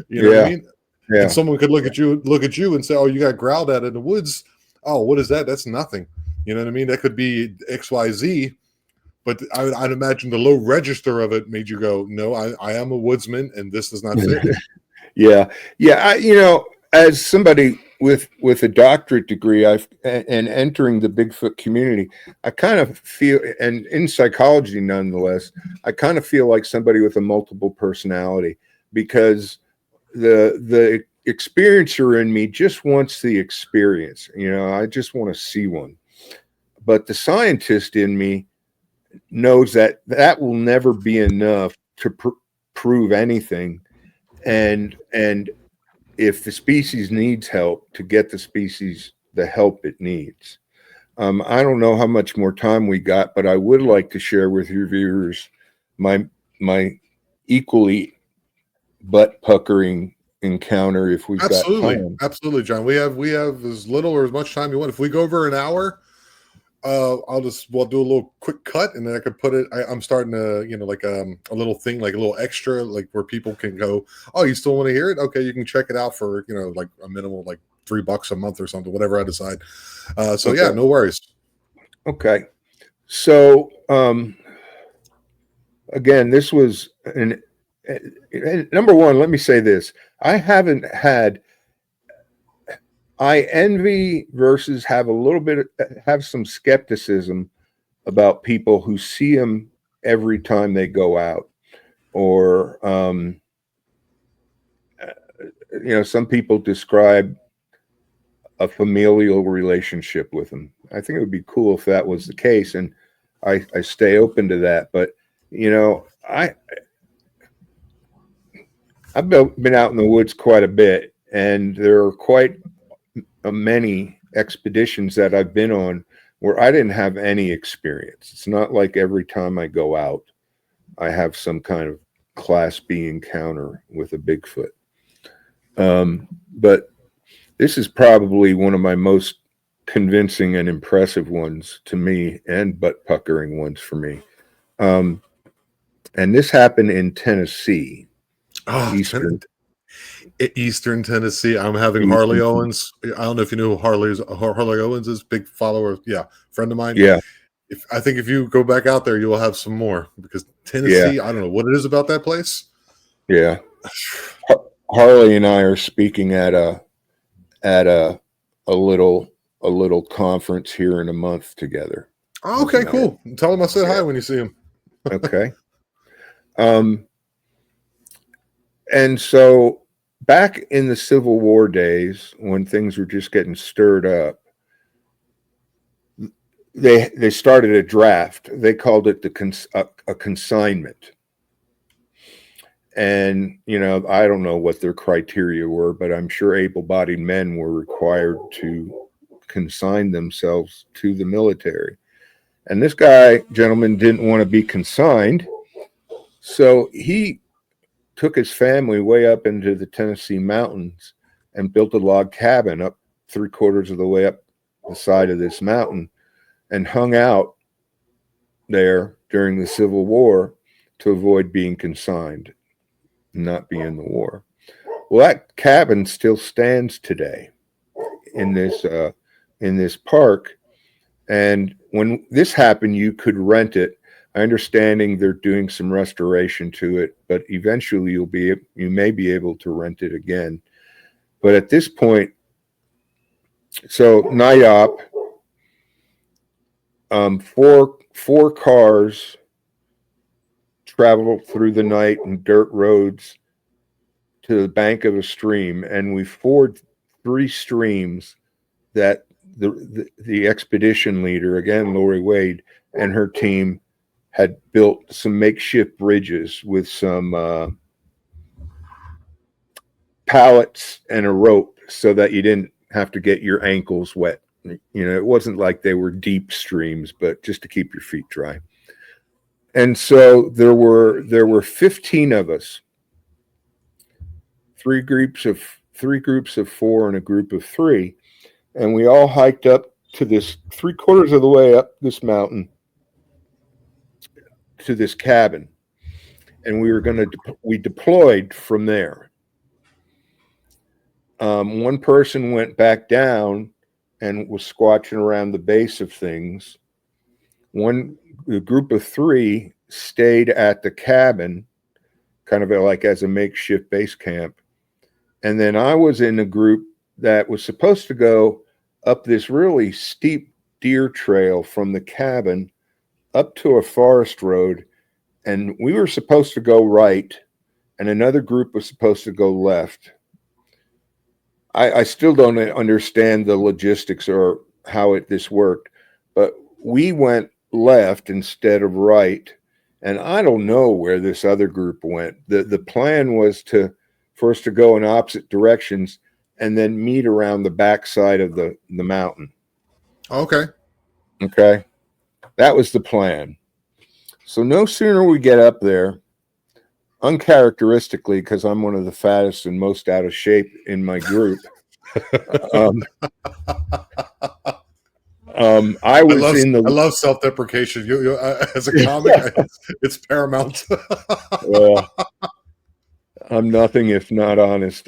You know what I mean?
Yeah.
And someone could look at you and say, oh, you got growled at in the woods. Oh, what is that? That's nothing. You know what I mean? That could be XYZ. But I'd imagine the low register of it made you go, no, I am a woodsman, and this does not fit.
Yeah. As somebody with a doctorate degree, and entering the Bigfoot community, I kind of feel, and in psychology nonetheless, I kind of feel like somebody with a multiple personality, because the experiencer in me just wants the experience. I just want to see one. But the scientist in me knows that will never be enough to prove anything. And if the species needs help, to get the species the help it needs. I don't know how much more time we got, but I would like to share with your viewers my equally butt puckering encounter, if we've got time.
Absolutely, John. We have as little or as much time you want. If we go over an hour, we'll do a little quick cut, and then I could put it. I'm starting to, like a little thing, like a little extra, like where people can go, oh, you still want to hear it? Okay, you can check it out for like a minimum, like $3 a month or something, whatever I decide. So okay. Yeah, no worries.
Okay, so again, this was number one. Let me say this: I envy versus have some skepticism about people who see them every time they go out, or some people describe a familial relationship with them. I think it would be cool if that was the case, and I stay open to that. But I've been out in the woods quite a bit, and there are quite many expeditions that I've been on where I didn't have any experience. It's not like every time I go out, I have some kind of Class B encounter with a Bigfoot. But this is probably one of my most convincing and impressive ones to me, and butt puckering ones for me. And this happened in Tennessee.
Eastern Tennessee. I'm having Harley Owens. I don't know if you know who Harley Owens is. Big follower. Yeah, friend of mine.
Yeah.
I think if you go back out there, you will have some more, because Tennessee. Yeah. I don't know what it is about that place.
Yeah. Harley and I are speaking at a little conference here in a month together.
Oh, okay, cool. Tell him I said hi when you see him.
Okay. And so back in the Civil War days, when things were just getting stirred up, they started a draft. They called it a consignment. And, I don't know what their criteria were, but I'm sure able-bodied men were required to consigned themselves to the military. And this gentleman didn't want to be consigned, so he took his family way up into the Tennessee mountains and built a log cabin up 3/4 of the way up the side of this mountain and hung out there during the Civil War to avoid being consigned and not be in the war. Well, that cabin still stands today in this park. And when this happened, you could rent it. Understanding they're doing some restoration to it, but eventually you may be able to rent it again. But at this point, so NIOP, four cars traveled through the night in dirt roads to the bank of a stream, and we forded 3 streams that the expedition leader, again Lori Wade, and her team had built some makeshift bridges with some pallets and a rope so that you didn't have to get your ankles wet. It wasn't like they were deep streams, but just to keep your feet dry. And so there were 15 of us, three groups of 4 and a group of 3, and we all hiked up to this 3/4 of the way up this mountain to this cabin, and we deployed from there. One person went back down and was squatching around the base of things. The group of 3 stayed at the cabin, kind of like as a makeshift base camp. And then I was in a group that was supposed to go up this really steep deer trail from the cabin up to a forest road. And we were supposed to go right, and another group was supposed to go left. I still don't understand the logistics or how this worked, but we went left instead of right, and I don't know where this other group went. The plan was for us to go in opposite directions and then meet around the backside of the mountain.
Okay.
That was the plan. So no sooner we get up there, uncharacteristically, because I'm one of the fattest and most out of shape in my group. I
love self-deprecation. You as a comic, it's paramount.
Well, I'm nothing if not honest.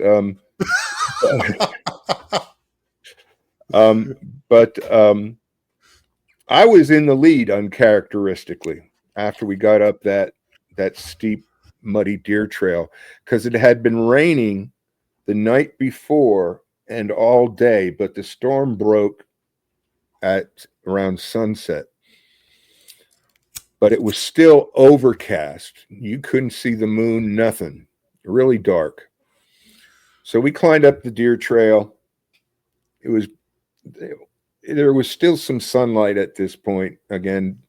But I was in the lead uncharacteristically after we got up that steep, muddy deer trail, because it had been raining the night before and all day, but the storm broke at around sunset. But it was still overcast. You couldn't see the moon, nothing. Really dark. So we climbed up the deer trail. There was still some sunlight at this point, again,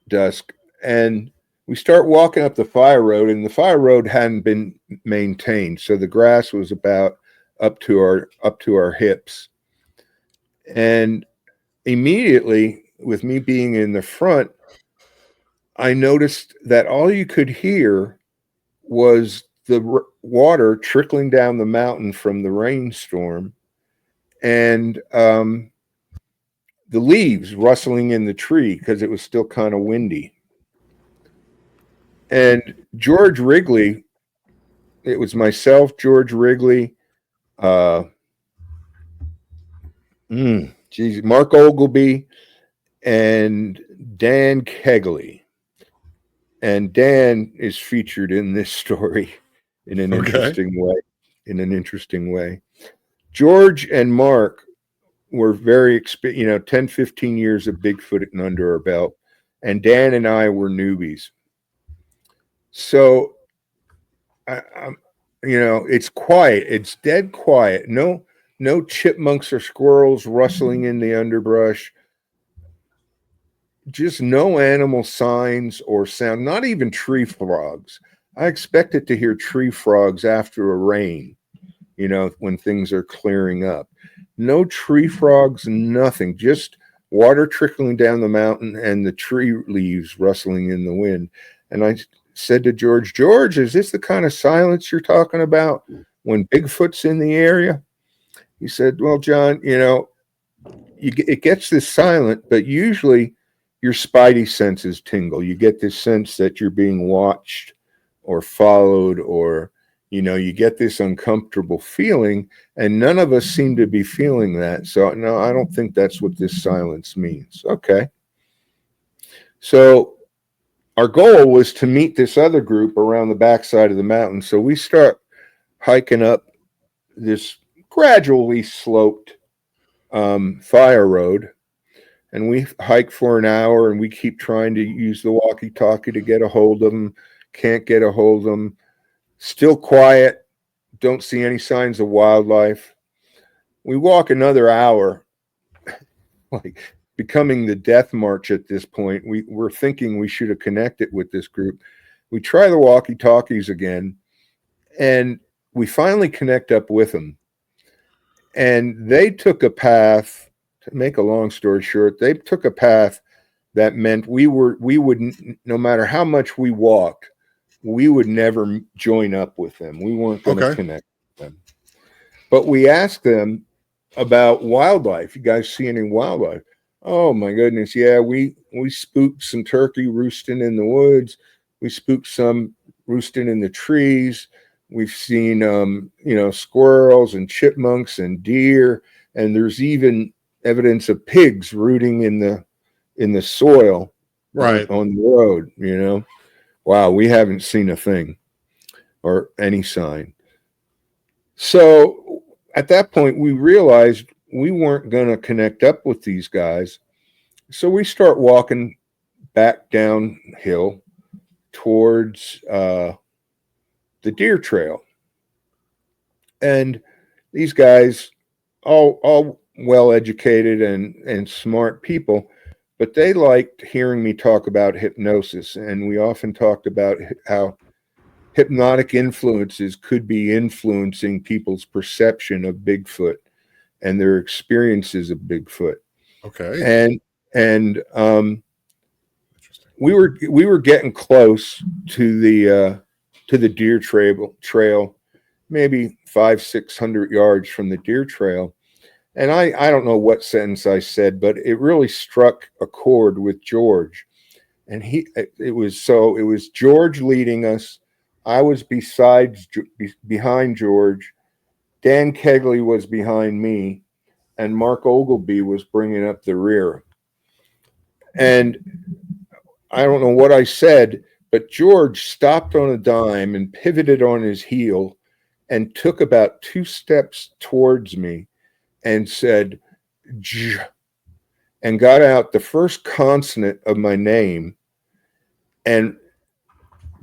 dusk. And we start walking up the fire road, and the fire road hadn't been maintained. So the grass was about up to our hips. And immediately, with me being in the front, I noticed that all you could hear was the water trickling down the mountain from the rainstorm, and the leaves rustling in the tree because it was still kind of windy. And George Wrigley, it was myself, George Wrigley, Mark Ogleby, and Dan Kegley. And Dan is featured in this story in an interesting way. George and Mark were very experienced, 10, 15 years of Bigfoot and under our belt. And Dan and I were newbies. So, it's quiet. It's dead quiet. No chipmunks or squirrels rustling in the underbrush. Just no animal signs or sound, not even tree frogs. I expected to hear tree frogs after a rain, when things are clearing up. No tree frogs, nothing, just water trickling down the mountain and the tree leaves rustling in the wind. And I said to George, is this the kind of silence you're talking about when Bigfoot's in the area? He said, well, John, it gets this silent, but usually your spidey senses tingle. You get this sense that you're being watched or followed, or, you get this uncomfortable feeling, and none of us seem to be feeling that. So, no, I don't think that's what this silence means. Okay. So our goal was to meet this other group around the backside of the mountain. So we start hiking up this gradually sloped fire road, and we hike for an hour, and we keep trying to use the walkie-talkie to get a hold of them. Can't get a hold of them. Still quiet. Don't see any signs of wildlife. We walk another hour, like becoming the death march at this point. We're thinking we should have connected with this group. We try the walkie-talkies again, and we finally connect up with them. And they took a path, to make a long story short, they took a path that meant we wouldn't, no matter how much we walked, we would never join up with them. We weren't going to connect with them. But we asked them about wildlife. You guys see any wildlife? Oh my goodness. Yeah, we spooked some turkey roosting in the woods. We spooked some roosting in the trees. We've seen, squirrels and chipmunks and deer, and there's even evidence of pigs rooting in the soil,
right
on the road. Wow, we haven't seen a thing or any sign. So at that point, we realized we weren't going to connect up with these guys. So we start walking back downhill towards the deer trail. And these guys, all well-educated and smart people, but they liked hearing me talk about hypnosis. And we often talked about how hypnotic influences could be influencing people's perception of Bigfoot and their experiences of Bigfoot.
Okay.
And we were getting close to the deer trail, maybe 500-600 yards from the deer trail. And I don't know what sentence I said, but it really struck a chord with George. And it was George leading us. I was behind George. Dan Kegley was behind me, and Mark Ogleby was bringing up the rear. And I don't know what I said, but George stopped on a dime and pivoted on his heel and took about 2 steps towards me and said, J, and got out the first consonant of my name. And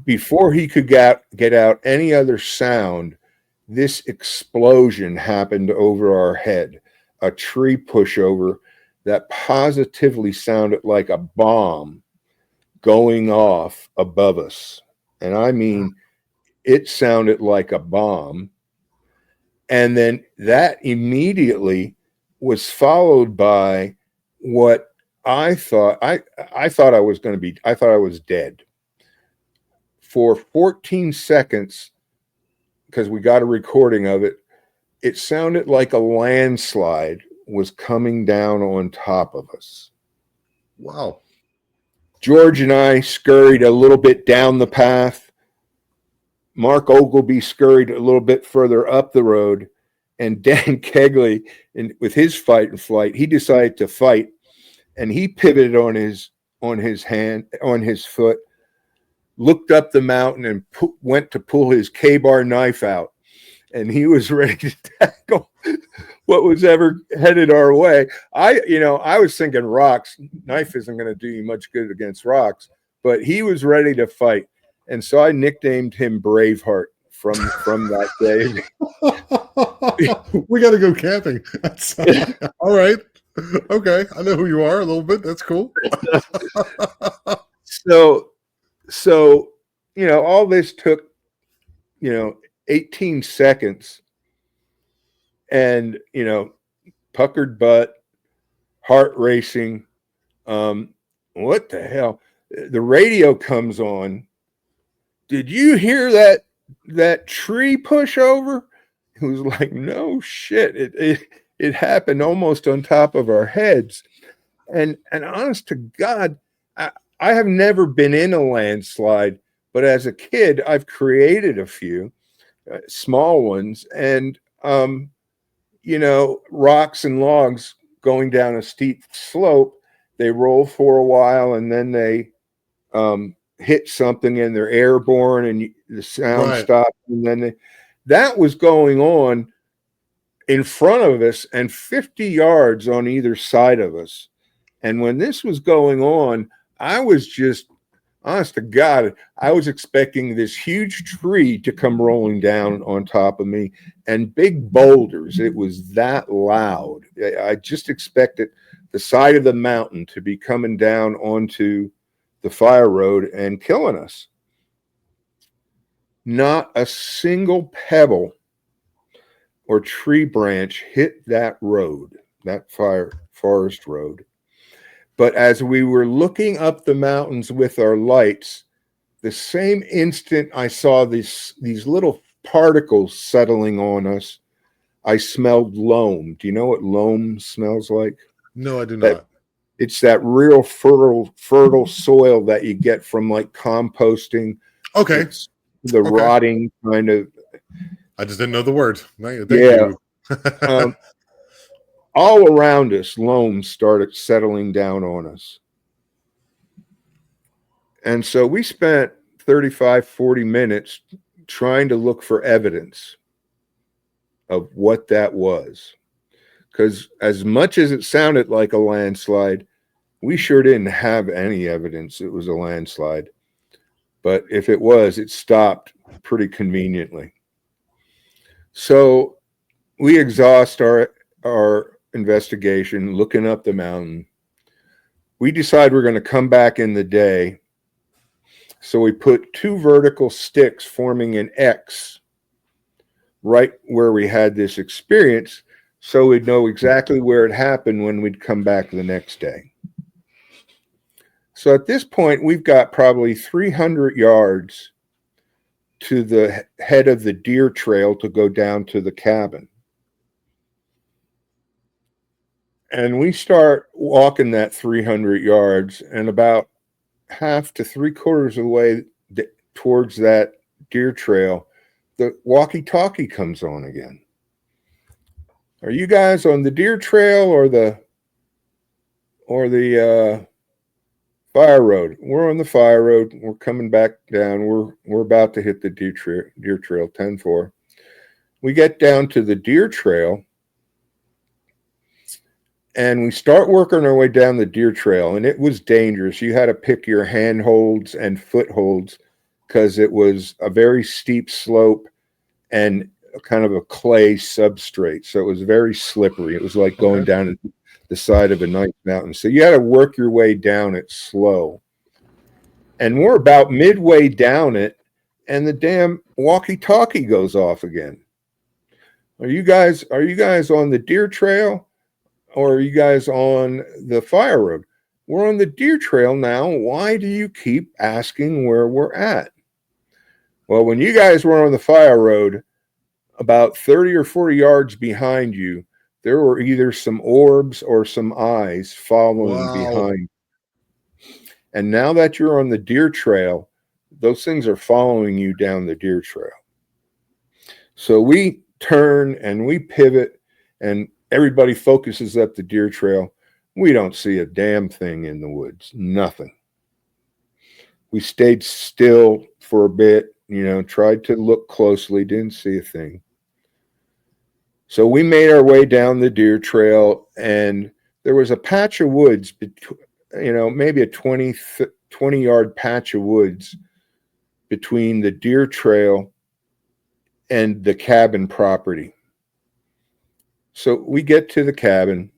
before he could get out any other sound, this explosion happened over our head, a tree pushover that positively sounded like a bomb going off above us. And I mean, it sounded like a bomb. And then that immediately was followed by what I thought I thought I was dead. For 14 seconds, because we got a recording of it, it sounded like a landslide was coming down on top of us.
Wow.
George and I scurried a little bit down the path. Mark Ogleby scurried a little bit further up the road. And Dan Kegley, with his fight and flight, he decided to fight. And he pivoted on his foot, looked up the mountain, and went to pull his K-bar knife out. And he was ready to tackle what was ever headed our way. I was thinking rocks. Knife isn't going to do you much good against rocks, but he was ready to fight. And so I nicknamed him Braveheart from that day.
We got to go camping. All right. Okay. I know who you are a little bit. That's cool.
So all this took, 18 seconds. and, puckered butt, heart racing. What the hell? The radio comes on. Did you hear that tree push over? It was like, no shit. It happened almost on top of our heads. And honest to God, I have never been in a landslide, but as a kid, I've created a few small ones, and rocks and logs going down a steep slope. They roll for a while, and then they hit something, and they're airborne, and the sound
Right.
stops, and then that was going on in front of us and 50 yards on either side of us. And when this was going on, I was just, honest to God, I was expecting this huge tree to come rolling down on top of me and big boulders. It was that loud. I just expected the side of the mountain to be coming down onto the fire road and killing us. Not a single pebble or tree branch hit that road, that forest road. But as we were looking up the mountains with our lights, the same instant I saw these little particles settling on us, I smelled loam. Do you know what loam smells like?
No, I do not.
It's that real fertile soil that you get from like composting.
Okay.
It's the rotting kind of.
I just didn't know the word. Thank
you.
You.
All around us, loam started settling down on us. And so we spent 35, 40 minutes trying to look for evidence of what that was. Because as much as it sounded like a landslide, we sure didn't have any evidence it was a landslide. But if it was, it stopped pretty conveniently. So we exhaust our investigation, looking up the mountain. We decide we're going to come back in the day. So we put 2 vertical sticks forming an X right where we had this experience, so we'd know exactly where it happened when we'd come back the next day. So at this point, we've got probably 300 yards to the head of the deer trail to go down to the cabin. And we start walking that 300 yards, and about half to 3/4 of the way towards that deer trail, the walkie-talkie comes on again. Are you guys on the deer trail or the fire road? We're on the fire road. We're coming back down. We're about to hit the deer trail, 10-4. We get down to the deer trail, and we start working our way down the deer trail, and it was dangerous. You had to pick your handholds and footholds because it was a very steep slope and kind of a clay substrate. So it was very slippery. It was like going down the side of a nice mountain. So you had to work your way down it slow. And we're about midway down it, and the damn walkie-talkie goes off again. Are you guys on the deer trail? Or are you guys on the fire road? We're on the deer trail now. Why do you keep asking where we're at? Well, when you guys were on the fire road, about 30 or 40 yards behind you, there were either some orbs or some eyes following behind. And now that you're on the deer trail, those things are following you down the deer trail. So we turn and we pivot, and everybody focuses up the deer trail. We don't see a damn thing in the woods. Nothing. We stayed still for a bit, tried to look closely, didn't see a thing. So we made our way down the deer trail, and there was a patch of woods, maybe a 20-yard patch of woods between the deer trail and the cabin property. So we get to the cabin,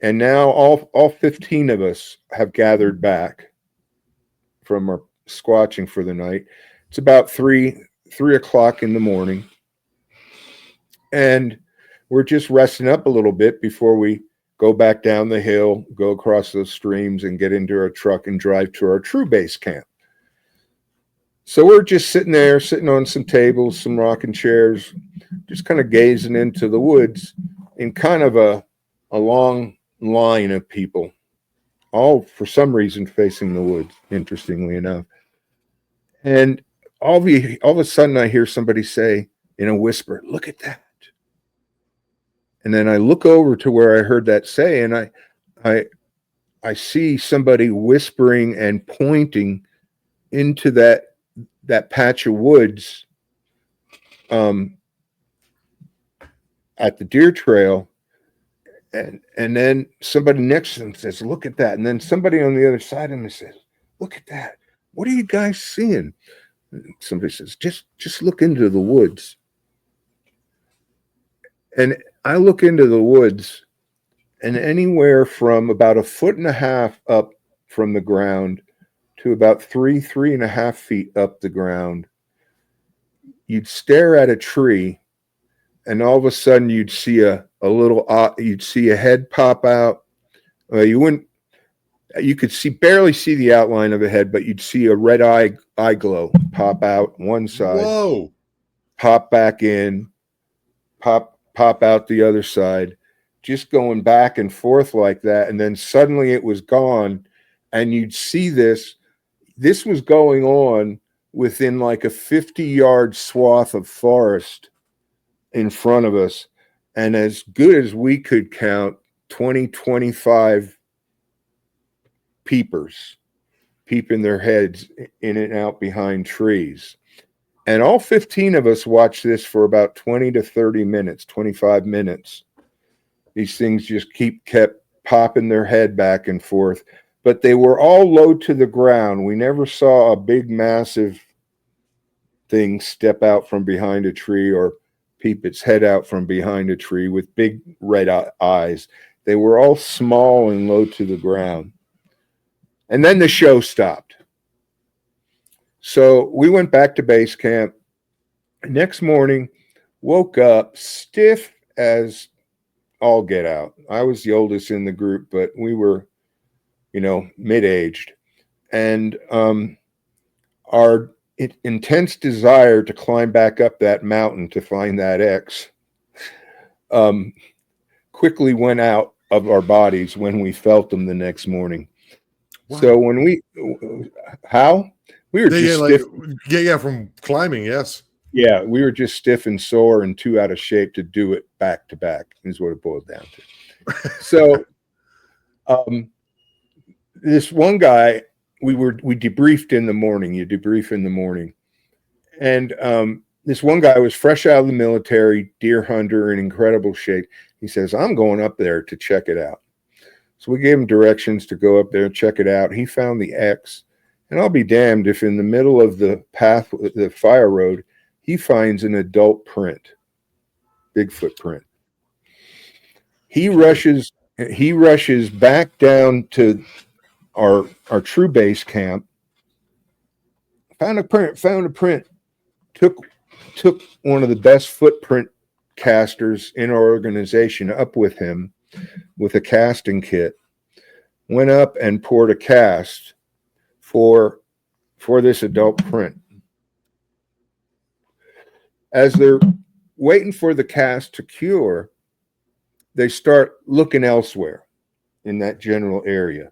and now all 15 of us have gathered back from our squatching for the night. It's about 3 o'clock in the morning, and we're just resting up a little bit before we go back down the hill, go across those streams, and get into our truck and drive to our true base camp. So we're just sitting there, sitting on some tables, some rocking chairs, just kind of gazing into the woods in kind of a long line of people, all for some reason facing the woods, interestingly enough. And all of a sudden I hear somebody say in a whisper, "Look at that." And then I look over to where I heard that say, and I see somebody whispering and pointing into that patch of woods at the deer trail. And then somebody next to them says, "Look at that." And then somebody on the other side of me says, "Look at that. What are you guys seeing?" And somebody says, just look into the woods. And I look into the woods, and anywhere from about 1.5 feet up from the ground to about 3.5 feet up the ground, you'd stare at a tree, and all of a sudden you'd see you'd see a head pop out. You could barely see the outline of a head, but you'd see a red eye glow pop out one side.
Whoa!
Pop back in, pop out the other side, just going back and forth like that. And then suddenly it was gone, and you'd see this was going on within like a 50-yard swath of forest in front of us. And as good as we could count, 20-25 peepers peeping their heads in and out behind trees. And all 15 of us watched this for about 20 to 30 minutes, 25 minutes. These things just kept popping their head back and forth, but they were all low to the ground. We never saw a big, massive thing step out from behind a tree or peep its head out from behind a tree with big red eyes. They were all small and low to the ground. And then the show stopped. So we went back to base camp. Next morning, woke up stiff as all get out. I was the oldest in the group, but we were, mid-aged. And our intense desire to climb back up that mountain to find that X quickly went out of our bodies when we felt them the next morning. Wow. So when we were just stiff.
From climbing, yes.
Yeah, we were just stiff and sore and too out of shape to do it back to back, is what it boiled down to. So this one guy, we debriefed in the morning. You debrief in the morning. And this one guy was fresh out of the military, deer hunter, in incredible shape. He says, "I'm going up there to check it out." So we gave him directions to go up there and check it out. He found the X. And I'll be damned if in the middle of the path, the fire road, he finds an adult print, Bigfoot print. He rushes back down to our true base camp. Found a print. Took one of the best footprint casters in our organization up with him with a casting kit. Went up and poured a cast for this adult print. As they're waiting for the cast to cure, they start looking elsewhere in that general area.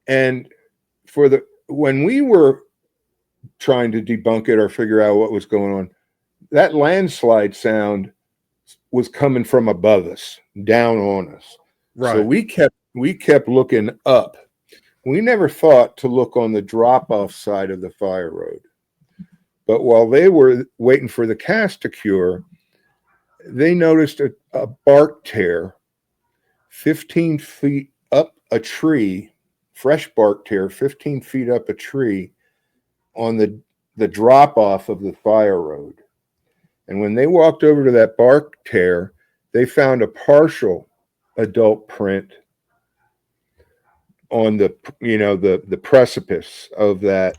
And when we were trying to debunk it or figure out what was going on, that landslide sound was coming from above us, down on us. Right. So we kept looking up. We never thought to look on the drop-off side of the fire road. But while they were waiting for the cast to cure, they noticed a bark tear 15 feet up a tree, fresh bark tear 15 feet up a tree on the drop-off of the fire road. And when they walked over to that bark tear, they found a partial adult print on the precipice of that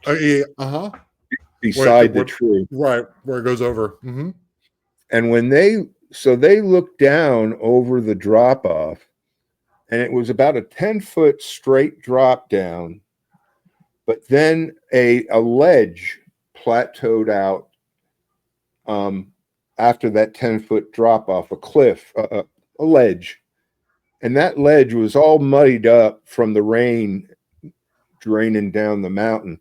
beside the tree,
right where it goes over. Mm-hmm.
And when they So they looked down over the drop off, and it was about a 10-foot straight drop down, but then a ledge plateaued out after that 10-foot drop off, a cliff, a ledge. And that ledge was all muddied up from the rain draining down the mountain.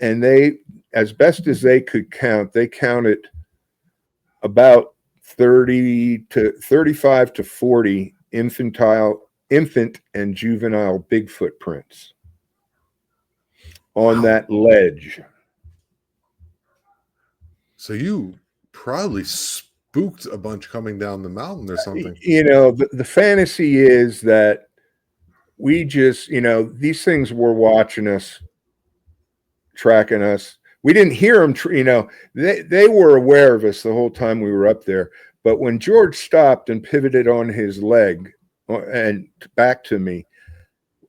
And they, as best as they could count, they counted about 30 to 35 to 40 infant and juvenile Bigfoot prints on that ledge.
So you probably spooked a bunch coming down the mountain or something.
The fantasy is that we just, these things were watching us, tracking us. We didn't hear them, they were aware of us the whole time we were up there. But when George stopped and pivoted on his leg and back to me,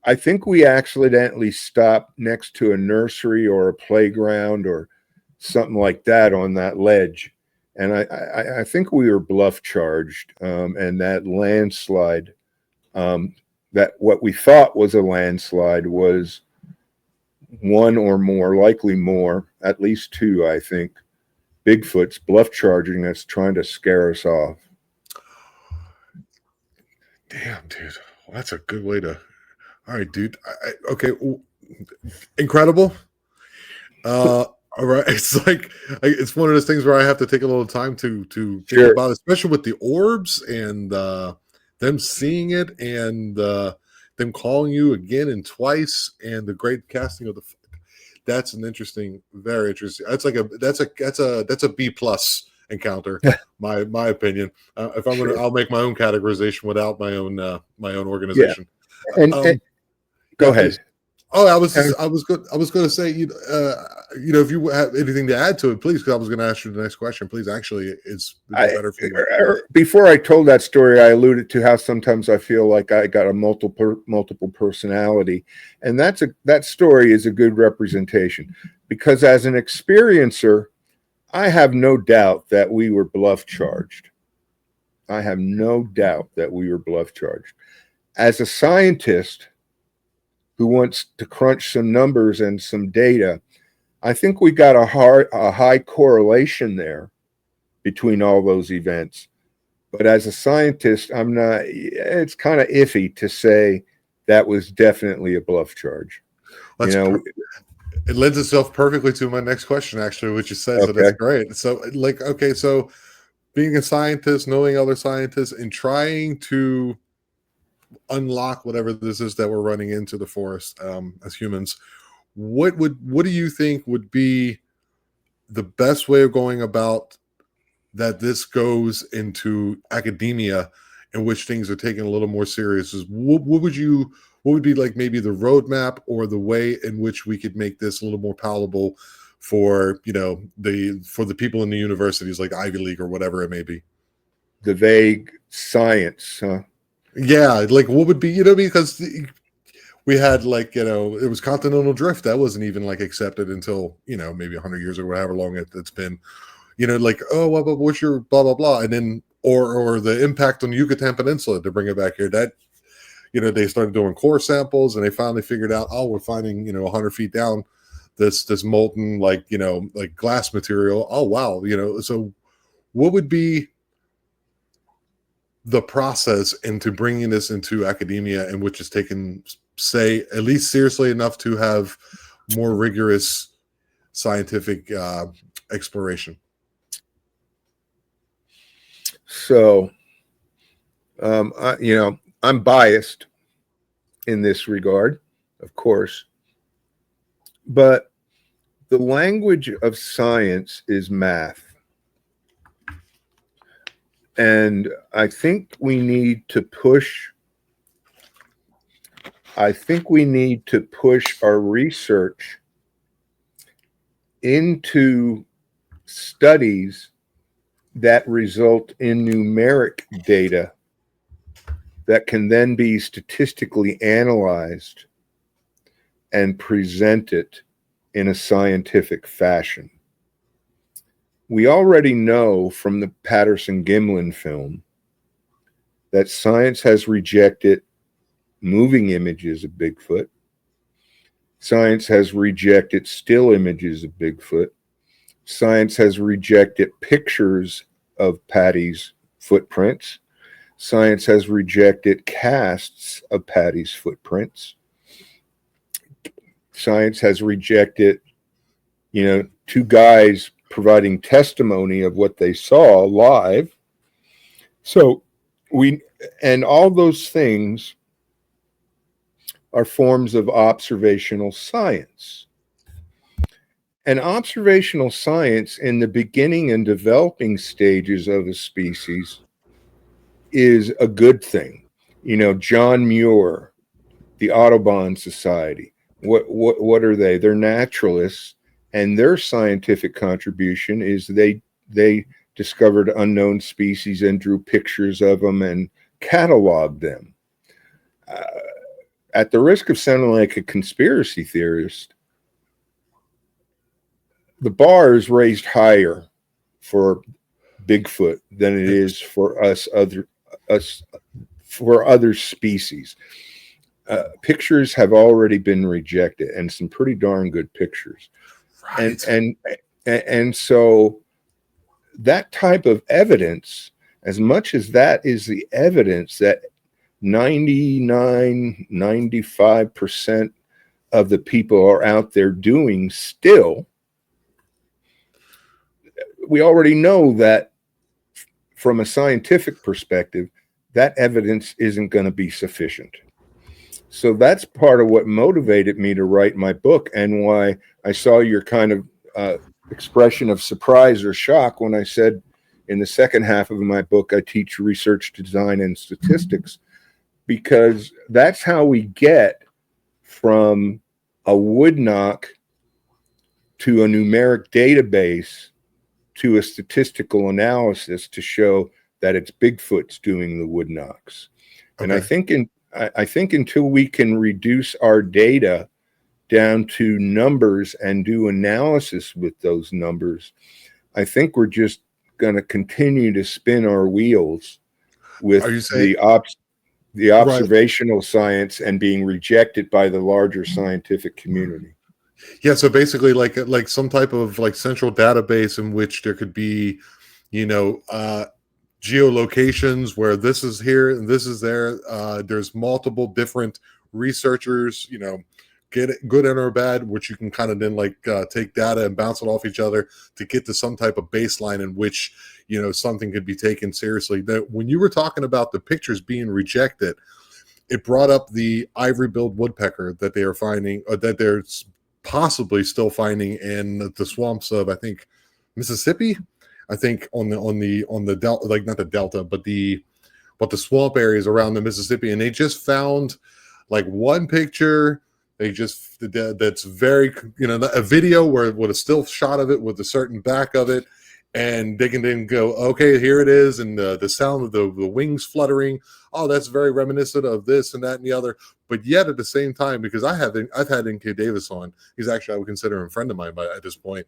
I think we accidentally stopped next to a nursery or a playground or something like that on that ledge. And I think we were bluff charged. And that landslide, that what we thought was a landslide was one or more, likely more, at least two, I think, Bigfoot's bluff charging us, trying to scare us off.
Damn, dude. Well, that's a good way to... All right, dude. Okay. Incredible. All right. It's like, it's one of those things where I have to take a little time to think about, especially with the orbs and them seeing it and them calling you again and twice and the great casting of the... That's an interesting, very interesting. That's like that's a B+ encounter. my opinion. If I'm gonna, I'll make my own categorization without my own organization.
Yeah. And go ahead.
Please. Oh, I was going to say, if you have anything to add to it, please, because I was going to ask you the next question. Please, actually, it's better for you.
Before I told that story, I alluded to how sometimes I feel like I got a multiple personality, and that story is a good representation, because as an experiencer, I have no doubt that we were bluff charged. I have no doubt that we were bluff charged. As a scientist who wants to crunch some numbers and some data, I think we got a high correlation there between all those events. But as a scientist, it's kind of iffy to say that was definitely a bluff charge.
It lends itself perfectly to my next question, actually, which you said, so that's great. So, so being a scientist, knowing other scientists, and trying to unlock whatever this is that we're running into the forest as humans, what do you think would be the best way of going about that this goes into academia, in which things are taken a little more serious? What would be like maybe the roadmap or the way in which we could make this a little more palatable for the people in the universities, like Ivy League or whatever it may be?
The vague science, huh?
Yeah, like what would be, because we had it was continental drift that wasn't even accepted until maybe 100 years ago, however long it's been. What's your blah blah blah, and then or the impact on the Yucatan Peninsula, to bring it back here. That they started doing core samples, and they finally figured out, we're finding 100 feet down this molten glass material. Oh wow, so what would be the process into bringing this into academia, and which is taken, say, at least seriously enough to have more rigorous scientific exploration?
So, I'm biased in this regard, of course, but the language of science is math. And I think we need to push our research into studies that result in numeric data that can then be statistically analyzed and presented in a scientific fashion. We already know from the Patterson-Gimlin film that science has rejected moving images of Bigfoot. Science has rejected still images of Bigfoot. Science has rejected pictures of Patty's footprints. Science has rejected casts of Patty's footprints. Science has rejected, two guys providing testimony of what they saw live. So and all those things are forms of observational science. And observational science in the beginning and developing stages of a species is a good thing. John Muir, the Audubon Society, what are they? They're naturalists, and their scientific contribution is they discovered unknown species and drew pictures of them and cataloged them. At the risk of sounding like a conspiracy theorist, the bar is raised higher for Bigfoot than it is for other species. Pictures have already been rejected, and some pretty darn good pictures. Right. And so that type of evidence, as much as that is the evidence that 95% of the people are out there doing still, we already know that from a scientific perspective, that evidence isn't going to be sufficient. So that's part of what motivated me to write my book, and why I saw your kind of expression of surprise or shock when I said in the second half of my book, I teach research design and statistics, because that's how we get from a wood knock to a numeric database to a statistical analysis to show that it's Bigfoot's doing the wood knocks. Okay. And I think until we can reduce our data down to numbers and do analysis with those numbers, I think we're just going to continue to spin our wheels with the observational science and being rejected by the larger scientific community.
Yeah, so basically like some type of like central database in which there could be, geolocations where this is here and this is there. There's multiple different researchers, get it good and or bad, which you can kind of then take data and bounce it off each other to get to some type of baseline in which, something could be taken seriously. That when you were talking about the pictures being rejected, it brought up the ivory-billed woodpecker that they are finding, that they're possibly still finding in the swamps of, I think, Mississippi. I think on the delta, like not the delta, but the swamp areas around the Mississippi, and they just found like one picture. That's very, a video with a still shot of it with a certain back of it, and they can then go, okay, here it is, and the sound of the wings fluttering. Oh, that's very reminiscent of this and that and the other. But yet at the same time, because I've had N.K. Davis on, he's actually, I would consider him a friend of mine at this point,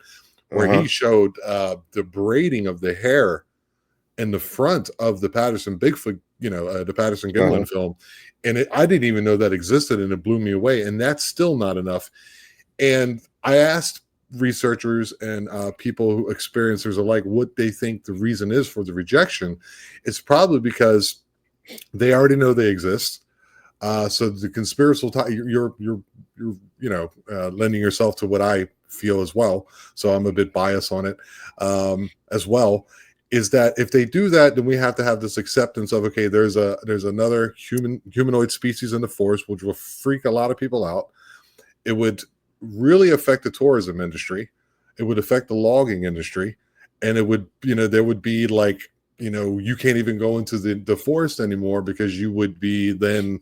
where he showed the braiding of the hair in the front of the Patterson Bigfoot, the Patterson Gimlin film. And I didn't even know that existed, and it blew me away. And that's still not enough. And I asked researchers and people, experiencers alike, what they think the reason is for the rejection. It's probably because they already know they exist. So the conspiratorial you're lending yourself to what I feel as well. So I'm a bit biased on it as well. Is that if they do that, then we have to have this acceptance of, okay, there's another humanoid species in the forest, which will freak a lot of people out. It would really affect the tourism industry. It would affect the logging industry, and it would, there would be like, you can't even go into the forest anymore because you would be then,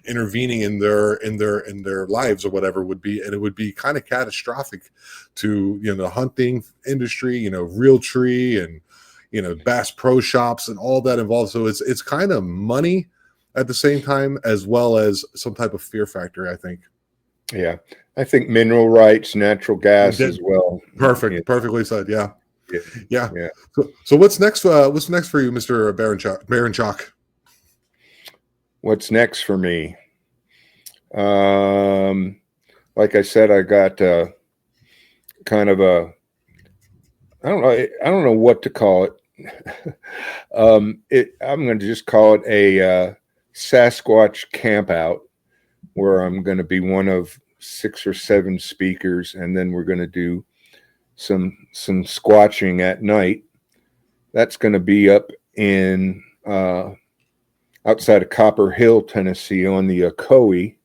intervening in their lives or whatever would be, and it would be kind of catastrophic to, the hunting industry, Realtree and, Bass Pro Shops and all that involved. So it's kind of money at the same time, as well as some type of fear factor, I think.
Yeah. I think mineral rights, natural gas as well.
Perfect. Yeah. Perfectly said. Yeah. Yeah.
Yeah.
So what's next? What's next for you, Mr. Baranchok?
What's next for me? Like I said, I got kind of a, I don't know what to call it. I'm going to just call it a Sasquatch camp out, where I'm going to be one of 6 or 7 speakers, and then we're going to do some squatching at night. That's going to be up in outside of Copper Hill, Tennessee, on the Ocoee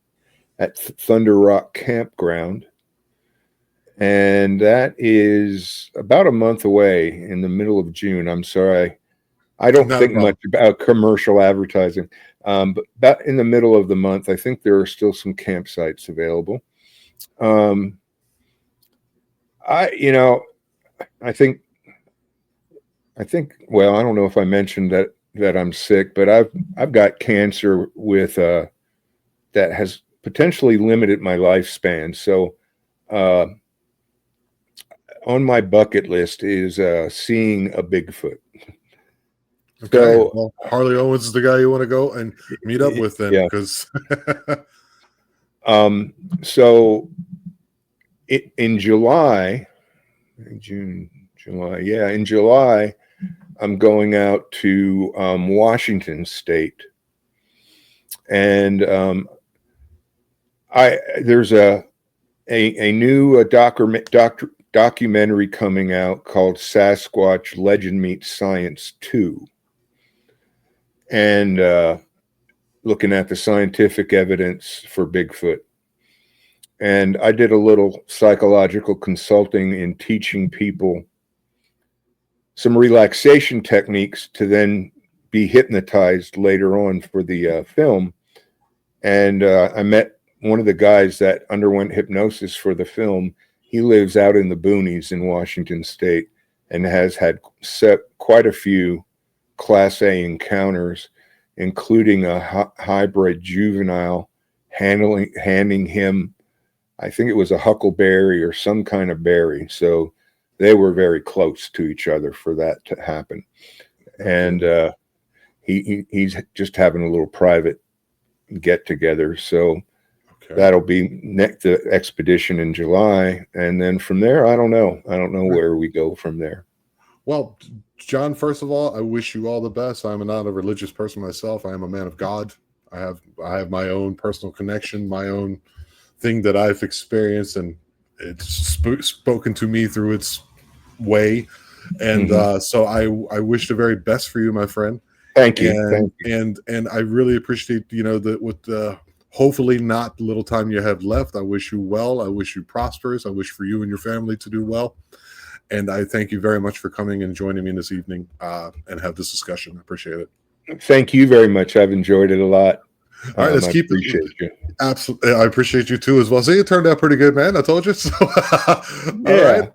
at Thunder Rock Campground. And that is about a month away, in the middle of June. I'm sorry, I don't think much about commercial advertising, but about in the middle of the month. I think there are still some campsites available. I think. Well, I don't know if I mentioned that I'm sick, but I've got cancer with that has potentially limited my lifespan. So on my bucket list is seeing a Bigfoot.
Okay.
So,
well, Harley Owens is the guy you want to go and meet up with then, because
so in July, June, July, in July, I'm going out to Washington State, and there's a new documentary coming out called Sasquatch Legend Meets Science 2, and looking at the scientific evidence for Bigfoot. And I did a little psychological consulting in teaching people some relaxation techniques to then be hypnotized later on for the film. And I met one of the guys that underwent hypnosis for the film. He lives out in the boonies in Washington State and has had quite a few Class A encounters, including a hybrid juvenile handing him, I think it was a huckleberry or some kind of berry. So they were very close to each other for that to happen. And he's just having a little private get together. So that'll be the expedition in July. And then from there, I don't know where we go from there.
Well, John, first of all, I wish you all the best. I'm not a religious person myself. I am a man of God. I have my own personal connection, my own thing that I've experienced, and it's spoken to me through its way. And so I wish the very best for you, my friend.
Thank you.
And I really appreciate, that with hopefully not the little time you have left. I wish you well. I wish you prosperous. I wish for you and your family to do well. And I thank you very much for coming and joining me this evening and have this discussion. I appreciate it.
Thank you very much. I've enjoyed it a lot.
All right, let's keep it.
Appreciate you.
Absolutely. I appreciate you too as well. See, it turned out pretty good, man. I told you. So, all right.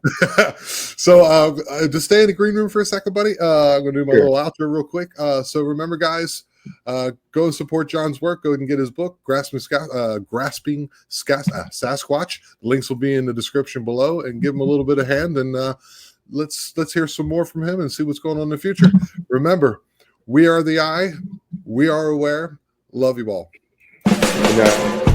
So just stay in the green room for a second, buddy. I'm going to do my little outro real quick. So remember, guys, go support John's work. Go and get his book, Grasping Sasquatch. The links will be in the description below, and give him a little bit of hand. And let's hear some more from him and see what's going on in the future. Remember, we are the eye. We are aware. Love you all.
Good night.